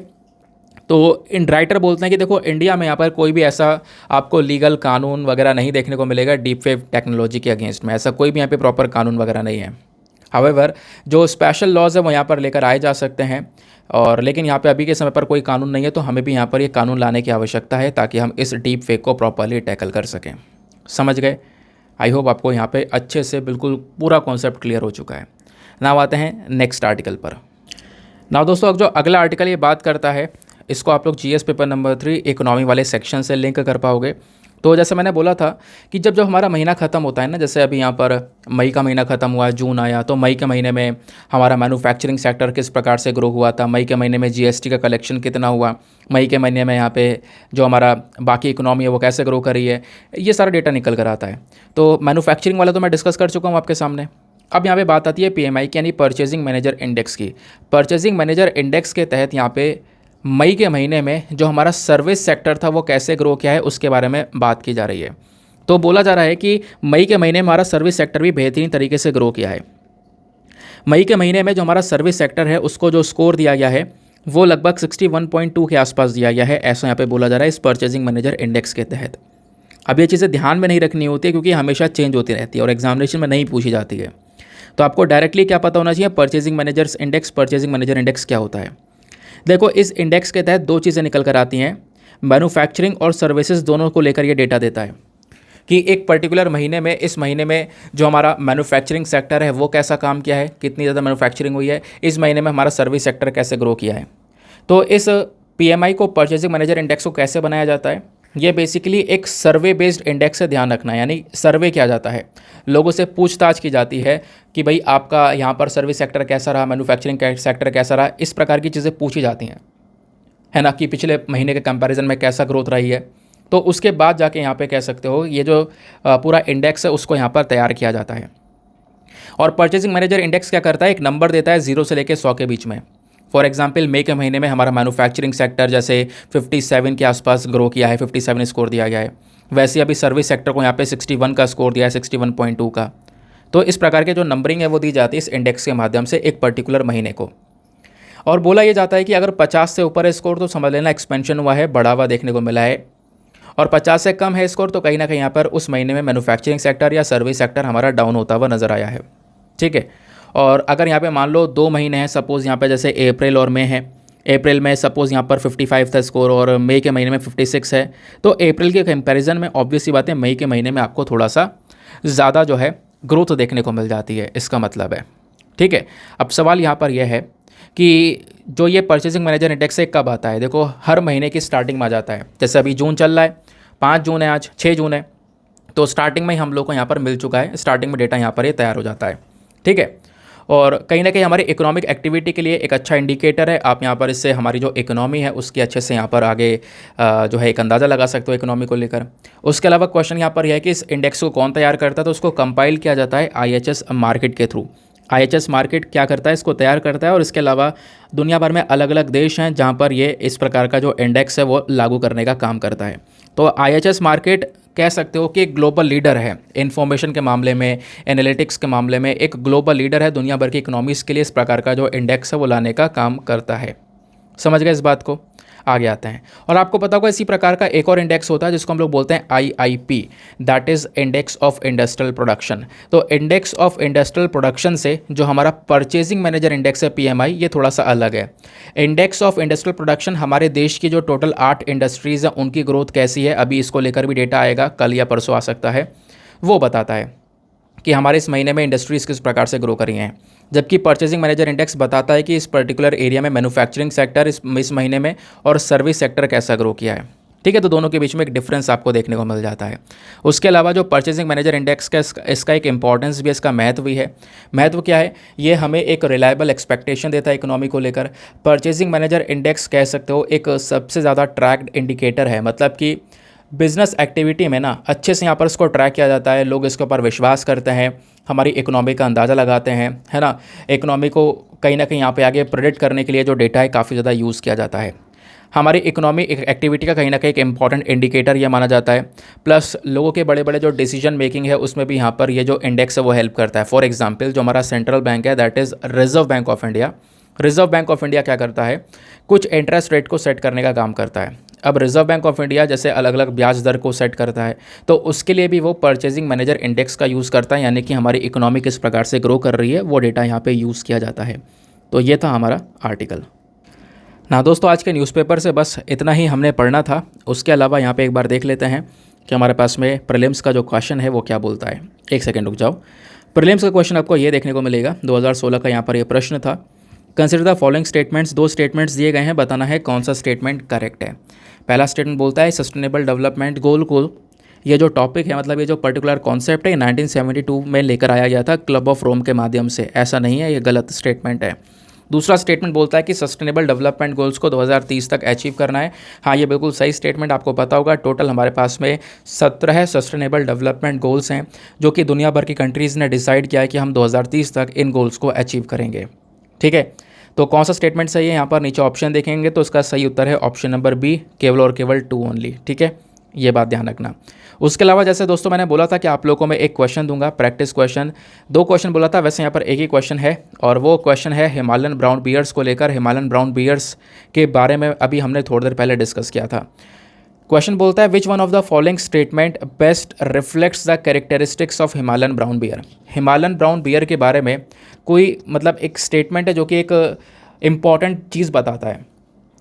तो इन राइटर बोलते हैं कि देखो इंडिया में यहाँ पर कोई भी ऐसा आपको लीगल कानून वगैरह नहीं देखने को मिलेगा डीप फेक टेक्नोलॉजी के अगेंस्ट में, ऐसा कोई भी यहाँ पे प्रॉपर कानून वगैरह नहीं है। हावेवर जो स्पेशल लॉज है वो यहाँ पर लेकर आए जा सकते हैं, और लेकिन यहाँ पे अभी के समय पर कोई कानून नहीं है, तो हमें भी यहाँ पर ये कानून लाने की आवश्यकता है ताकि हम इस डीप फेक को प्रॉपरली टैकल कर सकें। समझ गए? आई होप आपको यहाँ पे अच्छे से बिल्कुल पूरा कॉन्सेप्ट क्लियर हो चुका है। नाउ आते हैं नेक्स्ट आर्टिकल पर। नाउ दोस्तों, अब जो अगला आर्टिकल ये बात करता है, इसको आप लोग जीएस पेपर नंबर 3 इकोनॉमी वाले सेक्शन से लिंक कर पाओगे। तो जैसे मैंने बोला था कि जब हमारा महीना ख़त्म होता है ना, जैसे अभी यहाँ पर मई का महीना ख़त्म हुआ, जून आया, तो मई के महीने में हमारा मैन्युफैक्चरिंग सेक्टर किस प्रकार से ग्रो हुआ था, मई के महीने में जीएसटी का कलेक्शन कितना हुआ, मई के महीने में यहाँ पे जो हमारा बाकी इकोनॉमी है वो कैसे ग्रो कर रही है, ये सारा डेटा निकल कर आता है। तो मैन्युफैक्चरिंग वाला तो मैं डिस्कस कर चुका हूँ आपके सामने। अब यहाँ पे बात आती है पीएमआई की, यानी परचेजिंग मैनेजर इंडेक्स की। परचेजिंग मैनेजर इंडेक्स के तहत यहाँ पे मई के महीने में जो हमारा सर्विस सेक्टर था वो कैसे ग्रो किया है, उसके बारे में बात की जा रही है। तो बोला जा रहा है कि मई के महीने में हमारा सर्विस सेक्टर भी बेहतरीन तरीके से ग्रो किया है। मई के महीने में जो हमारा सर्विस सेक्टर है उसको जो स्कोर दिया गया है वो लगभग 61.2 के आसपास दिया गया है, ऐसा यहाँ पे बोला जा रहा है इस परचेजिंग मैनेजर इंडेक्स के तहत। अब ये चीज़ें ध्यान में नहीं रखनी होती है क्योंकि हमेशा चेंज होती रहती है और एग्जामिनेशन में नहीं पूछी जाती है। तो आपको डायरेक्टली क्या पता होना चाहिए, purchasing managers index, purchasing manager index क्या होता है। देखो, इस इंडेक्स के तहत दो चीज़ें निकल कर आती हैं, मैन्युफैक्चरिंग और सर्विसेज दोनों को लेकर ये डेटा देता है कि एक पर्टिकुलर महीने में, इस महीने में जो हमारा मैन्युफैक्चरिंग सेक्टर है वो कैसा काम किया है, कितनी ज़्यादा मैन्युफैक्चरिंग हुई है, इस महीने में हमारा सर्विस सेक्टर कैसे ग्रो किया है। तो इस पीएमआई को, परचेजिंग मैनेजर इंडेक्स को कैसे बनाया जाता है, ये बेसिकली एक सर्वे बेस्ड इंडेक्स से ध्यान रखना है, यानी सर्वे किया जाता है, लोगों से पूछताछ की जाती है कि भाई आपका यहाँ पर सर्विस सेक्टर कैसा रहा, मैन्युफैक्चरिंग सेक्टर कैसा रहा, इस प्रकार की चीज़ें पूछी जाती हैं, है ना, कि पिछले महीने के कंपैरिजन में कैसा ग्रोथ रही है। तो उसके बाद जाके यहाँ पे कह सकते हो ये जो पूरा इंडेक्स है उसको यहाँ पर तैयार किया जाता है। और परचेजिंग मैनेजर इंडेक्स क्या करता है, एक नंबर देता है 0 से लेकर 100 के बीच में। फॉर एग्जाम्पल, मई के महीने में हमारा मैन्युफैक्चरिंग सेक्टर जैसे 57 के आसपास ग्रो किया है, 57 स्कोर दिया गया है, वैसे अभी सर्विस सेक्टर को यहाँ पे 61 का स्कोर दिया है, 61.2 का। तो इस प्रकार के जो नंबरिंग है वो दी जाती है इस इंडेक्स के माध्यम से एक पर्टिकुलर महीने को। और बोला ये जाता है कि अगर 50 से ऊपर है स्कोर तो समझ लेना एक्सपेंशन हुआ है, बढ़ावा देखने को मिला है, और 50 से कम है स्कोर तो कहीं ना कहीं यहाँ पर उस महीने में मैन्युफैक्चरिंग सेक्टर या सर्विस सेक्टर हमारा डाउन होता हुआ नज़र आया है। ठीक है। और अगर यहाँ पे मान लो 2 महीने हैं, सपोज़ यहाँ पे जैसे अप्रैल और मई है, अप्रैल में सपोज़ यहाँ पर 55 था स्कोर और मई के महीने में 56 है, तो अप्रैल के कंपैरिजन में ऑब्वियस सी बात है मई के महीने में आपको थोड़ा सा ज़्यादा जो है ग्रोथ देखने को मिल जाती है, इसका मतलब है। ठीक है। अब सवाल यहाँ पर यह है कि जो ये परचेजिंग मैनेजर इंडेक्स है कब आता है। देखो, हर महीने की स्टार्टिंग में आ जाता है। जैसे अभी जून चल रहा है, 5 जून है आज, 6 जून है, तो स्टार्टिंग में ही हम लोग को यहाँ पर मिल चुका है, स्टार्टिंग में डेटा यहाँ पर ये तैयार हो जाता है। ठीक है। और कहीं ना कहीं हमारी इकोनॉमिक एक्टिविटी के लिए एक अच्छा इंडिकेटर है। आप यहाँ पर इससे हमारी जो इकोनॉमी है उसकी अच्छे से यहाँ पर आगे जो है एक अंदाज़ा लगा सकते हो इकोनॉमी को लेकर। उसके अलावा क्वेश्चन यहाँ पर यह है कि इस इंडेक्स को कौन तैयार करता है, तो उसको कंपाइल किया जाता है IHS मार्केट के थ्रू। IHS मार्केट क्या करता है, इसको तैयार करता है और इसके अलावा दुनिया भर में अलग अलग देश हैं जहां पर ये इस प्रकार का जो इंडेक्स है वो लागू करने का काम करता है। तो IHS मार्केट कह सकते हो कि एक ग्लोबल लीडर है इन्फॉर्मेशन के मामले में, एनालिटिक्स के मामले में, एक ग्लोबल लीडर है दुनिया भर की इकोनॉमीज़ के लिए। इस प्रकार का जो इंडेक्स है वो लाने का काम करता है। समझ गए इस बात को? आगे आते हैं। और आपको पता होगा इसी प्रकार का एक और इंडेक्स होता है जिसको हम लोग बोलते हैं IIP, that is index of industrial production. तो इंडेक्स ऑफ इंडस्ट्रियल प्रोडक्शन से जो हमारा परचेजिंग मैनेजर इंडेक्स है PMI, ये थोड़ा सा अलग है। इंडेक्स ऑफ इंडस्ट्रियल प्रोडक्शन हमारे देश की जो टोटल 8 इंडस्ट्रीज़ हैं उनकी ग्रोथ कैसी है, अभी इसको लेकर भी डेटा आएगा, कल या परसों आ सकता है, वो बताता है कि हमारे इस महीने में इंडस्ट्रीज़ किस प्रकार से ग्रो करी हैं। जबकि परचेजिंग मैनेजर इंडेक्स बताता है कि इस पर्टिकुलर एरिया में मैन्युफैक्चरिंग सेक्टर इस महीने में और सर्विस सेक्टर कैसा ग्रो किया है। ठीक है, तो दोनों के बीच में एक डिफरेंस आपको देखने को मिल जाता है। उसके अलावा जो परचेजिंग मैनेजर इंडेक्स का इसका एक इंपॉर्टेंस भी है, इसका महत्व भी है। महत्व क्या है? ये हमें एक रिलायबल एक्सपेक्टेशन देता है इकोनॉमी को लेकर। परचेजिंग मैनेजर इंडेक्स कह सकते हो एक सबसे ज़्यादा ट्रैक्ड इंडिकेटर है, मतलब कि बिजनेस एक्टिविटी में ना अच्छे से यहाँ पर इसको ट्रैक किया जाता है, लोग इसके ऊपर विश्वास करते हैं, हमारी इकोनॉमी का अंदाज़ा लगाते हैं, है ना। इकोनॉमी को कहीं ना कहीं यहाँ पे आगे प्रेडिक्ट करने के लिए जो डेटा है काफ़ी ज़्यादा यूज़ किया जाता है। हमारी इकोनॉमी एक्टिविटी का कहीं ना कहीं एक इंपॉर्टेंट इंडिकेटर ये माना जाता है। प्लस लोगों के बड़े बड़े जो डिसीजन मेकिंग है उसमें भी यहाँ पर ये जो इंडेक्स है वो हेल्प करता है। फॉर एग्जाम्पल जो हमारा सेंट्रल बैंक है, that is reserve bank of India. Reserve bank of India क्या करता है? कुछ इंटरेस्ट रेट को सेट करने का काम करता है। अब रिजर्व बैंक ऑफ इंडिया जैसे अलग अलग ब्याज दर को सेट करता है, तो उसके लिए भी वो परचेजिंग मैनेजर इंडेक्स का यूज़ करता है, यानी कि हमारी इकोनॉमी किस प्रकार से ग्रो कर रही है वो डेटा यहाँ पे यूज़ किया जाता है। तो ये था हमारा आर्टिकल ना। दोस्तों आज के न्यूज़पेपर से बस इतना ही हमने पढ़ना था। उसके अलावा यहाँ पे एक बार देख लेते हैं कि हमारे पास में प्रीलिम्स का जो क्वेश्चन है वो क्या बोलता है। एक सेकेंड रुक जाओ। प्रीलिम्स का क्वेश्चन आपको ये देखने को मिलेगा, 2016 का यहाँ पर ये प्रश्न था। Consider the following statements, 2 statements दिए गए हैं, बताना है कौन सा स्टेटमेंट करेक्ट है। पहला स्टेटमेंट बोलता है सस्टेनेबल डेवलपमेंट गोल को, ये जो टॉपिक है मतलब ये जो पर्टिकुलर कॉन्सेप्ट है 1972 में लेकर आया गया था क्लब ऑफ रोम के माध्यम से, ऐसा नहीं है, ये गलत स्टेटमेंट है। दूसरा स्टेटमेंट बोलता है कि सस्टेनेबल डेवलपमेंट गोल्स को 2030 तक अचीव करना है। हाँ, ये बिल्कुल सही स्टेटमेंट, आपको पता होगा टोटल हमारे पास में 17 सस्टेनेबल डेवलपमेंट गोल्स हैं जो कि दुनिया भर की कंट्रीज़ ने डिसाइड किया है कि हम 2030 तक इन गोल्स को अचीव करेंगे। ठीक है, तो कौन सा स्टेटमेंट सही है? यहाँ पर नीचे ऑप्शन देखेंगे तो इसका सही उत्तर है ऑप्शन नंबर बी, केवल और केवल 2 ओनली। ठीक है, ये बात ध्यान रखना। उसके अलावा जैसे दोस्तों मैंने बोला था कि आप लोगों को मैं एक क्वेश्चन दूंगा, प्रैक्टिस क्वेश्चन। 2 क्वेश्चन बोला था, वैसे यहाँ पर एक ही क्वेश्चन है और वो क्वेश्चन है हिमालयन ब्राउन बियर्स को लेकर। हिमालयन ब्राउन बियर्स के बारे में अभी हमने थोड़ी देर पहले डिस्कस किया था। क्वेश्चन बोलता है which one of the following statement best reflects the characteristics of Himalayan brown bear. Himalayan brown bear के बारे में कोई मतलब एक स्टेटमेंट है जो कि एक इम्पॉर्टेंट चीज़ बताता है।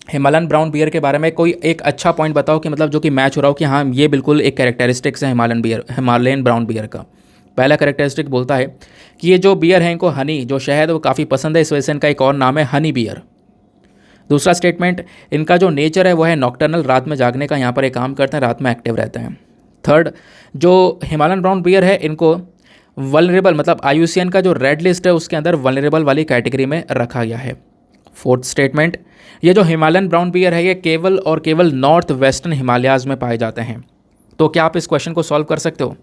हिमालयन ब्राउन बियर के बारे में कोई एक अच्छा पॉइंट बताओ कि मतलब जो कि मैच हो रहा हो कि हाँ ये बिल्कुल एक कैरेक्टरिस्टिक्स है हिमालयन ब्राउन बियर का। पहला कैरेक्टरिस्टिक बोलता है कि ये जो बियर है इनको हनी, जो शहद है वो काफ़ी पसंद है, इस वजह से इनका एक और नाम है हनी बियर। दूसरा स्टेटमेंट, इनका जो नेचर है वो है नॉक्टर्नल, रात में जागने का, यहाँ पर एक काम करते हैं, रात में एक्टिव रहते हैं। थर्ड, जो हिमालयन ब्राउन बियर है इनको वल्नरेबल मतलब IUCN का जो रेड लिस्ट है उसके अंदर वल्नरेबल वाली कैटेगरी में रखा गया है। फोर्थ स्टेटमेंट, ये जो हिमालयन ब्राउन बियर है ये केवल और केवल नॉर्थ वेस्टर्न हिमालयाज़ में पाए जाते हैं। तो क्या आप इस क्वेश्चन को सॉल्व कर सकते हो?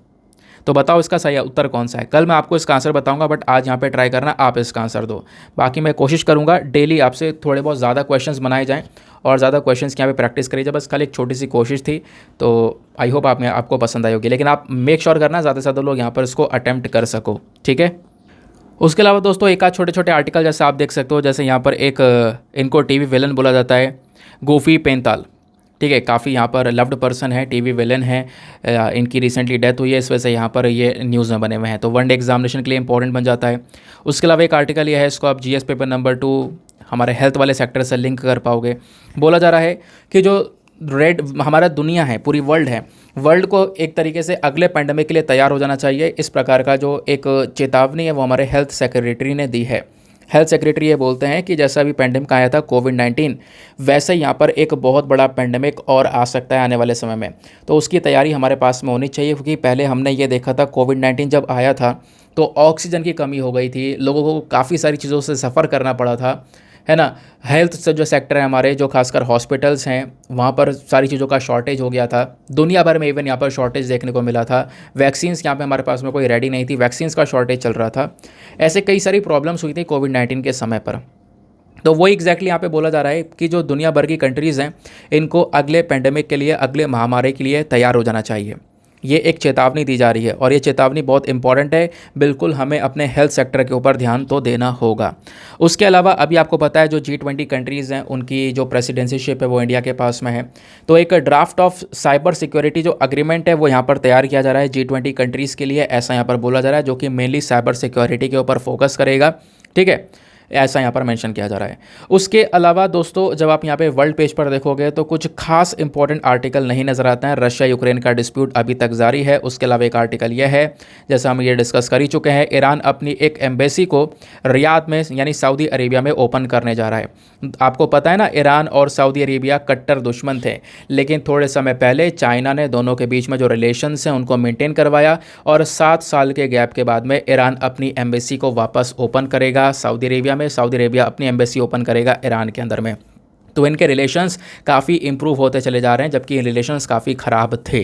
तो बताओ इसका सही उत्तर कौन सा है। कल मैं आपको इसका आंसर बताऊंगा, बट आज यहाँ पे ट्राई करना आप इसका आंसर दो। बाकी मैं कोशिश करूँगा डेली आपसे थोड़े बहुत ज़्यादा क्वेश्चंस बनाए जाएँ और ज़्यादा क्वेश्चंस की यहाँ पे प्रैक्टिस करी जाए। बस खाली एक छोटी सी कोशिश थी, तो आई होप आपको पसंद आई होगी। लेकिन आप मेक श्योर करना ज़्यादा से ज़्यादा लोग यहाँ पर इसको अटैम्प्ट कर सको, ठीक है। उसके अलावा दोस्तों एक आध छोटे छोटे आर्टिकल जैसे आप देख सकते हो, जैसे यहाँ पर एक इनको टीवी विलन बोला जाता है, गोफी पेंताल। ठीक है, काफ़ी यहाँ पर लव्ड पर्सन है, टीवी विलन है, इनकी रिसेंटली डेथ हुई है, इस वजह से यहाँ पर ये न्यूज़ में बने हुए हैं, तो वनडे एग्जामिनेशन के लिए इंपॉर्टेंट बन जाता है। उसके अलावा एक आर्टिकल ये है, इसको आप GS पेपर नंबर 2 हमारे हेल्थ वाले सेक्टर से लिंक कर पाओगे। बोला जा रहा है कि जो हमारा दुनिया है, पूरी वर्ल्ड को एक तरीके से अगले पैंडेमिक के लिए तैयार हो जाना चाहिए। इस प्रकार का जो एक चेतावनी है वो हमारे हेल्थ सेक्रेटरी ने दी है। हेल्थ सेक्रेटरी ये बोलते हैं कि जैसा अभी पैंडेमिक आया था कोविड-19, वैसे यहाँ पर एक बहुत बड़ा पैंडेमिक और आ सकता है आने वाले समय में, तो उसकी तैयारी हमारे पास में होनी चाहिए। क्योंकि पहले हमने ये देखा था कोविड-19 जब आया था तो ऑक्सीजन की कमी हो गई थी, लोगों को काफ़ी सारी चीज़ों से सफ़र करना पड़ा था, है ना। हेल्थ से जो सेक्टर है हमारे, जो खासकर हॉस्पिटल्स हैं, वहाँ पर सारी चीज़ों का शॉर्टेज हो गया था। दुनिया भर में इवन यहाँ पर शॉर्टेज देखने को मिला था। वैक्सीन्स यहाँ पे हमारे पास में कोई रेडी नहीं थी, वैक्सीन्स का शॉर्टेज चल रहा था। ऐसे कई सारी प्रॉब्लम्स हुई थी कोविड-19 के समय पर। तो वो एग्जैक्टली यहाँ पे बोला जा रहा है कि जो दुनिया भर की कंट्रीज़ हैं, इनको अगले पेंडेमिक के लिए, अगले महामारी के लिए तैयार हो जाना चाहिए। ये एक चेतावनी दी जा रही है और ये चेतावनी बहुत इंपॉर्टेंट है। बिल्कुल हमें अपने हेल्थ सेक्टर के ऊपर ध्यान तो देना होगा। उसके अलावा अभी आपको पता है जो G20 कंट्रीज़ हैं, उनकी जो प्रेसिडेंसीशिप है वो इंडिया के पास में है। तो एक ड्राफ्ट ऑफ साइबर सिक्योरिटी जो अग्रीमेंट है वो यहाँ पर तैयार किया जा रहा है G20 कंट्रीज़ के लिए, ऐसा यहाँ पर बोला जा रहा है, जो कि मेनली साइबर सिक्योरिटी के ऊपर फोकस करेगा। ठीक है, ऐसा यहाँ पर मेंशन किया जा रहा है। उसके अलावा दोस्तों, जब आप यहाँ पे वर्ल्ड पेज पर देखोगे तो कुछ खास इंपॉर्टेंट आर्टिकल नहीं नज़र आते हैं। रशिया यूक्रेन का डिस्प्यूट अभी तक जारी है। उसके अलावा एक आर्टिकल यह है, जैसा हम ये डिस्कस कर ही चुके हैं, ईरान अपनी एक एम्बेसी को रियाद में यानी सऊदी अरेबिया में ओपन करने जा रहा है। आपको पता है ना, ईरान और सऊदी अरेबिया कट्टर दुश्मन थे, लेकिन थोड़े समय पहले चाइना ने दोनों के बीच में जो रिलेशंस हैं उनको मेंटेन करवाया और 7 साल के गैप के बाद में ईरान अपनी एम्बेसी को वापस ओपन करेगा सऊदी अरेबिया में, सऊदी अरेबिया अपनी एम्बेसी ओपन करेगा ईरान के अंदर में। तो इनके रिलेशंस काफ़ी इंप्रूव होते चले जा रहे हैं, जबकि रिलेशंस काफ़ी ख़राब थे।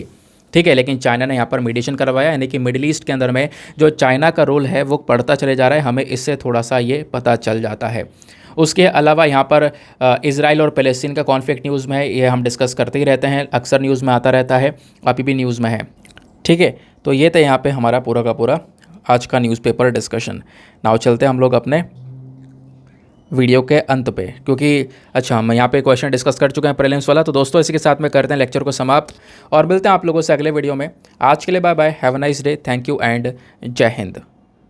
ठीक है, लेकिन चाइना ने यहाँ पर मीडिएशन करवाया, यानी कि मिडिल ईस्ट के अंदर में जो चाइना का रोल है वो बढ़ता चले जा रहा है। हमें इससे थोड़ा सा ये पता चल जाता है। उसके अलावा यहाँ पर इजराइल और पैलेस्टीन का कॉन्फ्लिक्ट न्यूज़ में है, ये हम डिस्कस करते ही रहते हैं, अक्सर न्यूज़ में आता रहता है, अभी भी न्यूज़ में है। ठीक है, तो ये था यहाँ पे हमारा पूरा का पूरा आज का न्यूज़पेपर डिस्कशन। नाउ चलते हैं हम लोग अपने वीडियो के अंत पे, क्योंकि अच्छा हम यहाँ पे क्वेश्चन डिस्कस कर चुके हैं प्रीलिम्स वाला। तो दोस्तों इसी के साथ में करते हैं लेक्चर को समाप्त और मिलते हैं आप लोगों से अगले वीडियो में। आज के लिए bye bye, have a nice day, thank you and जय हिंद।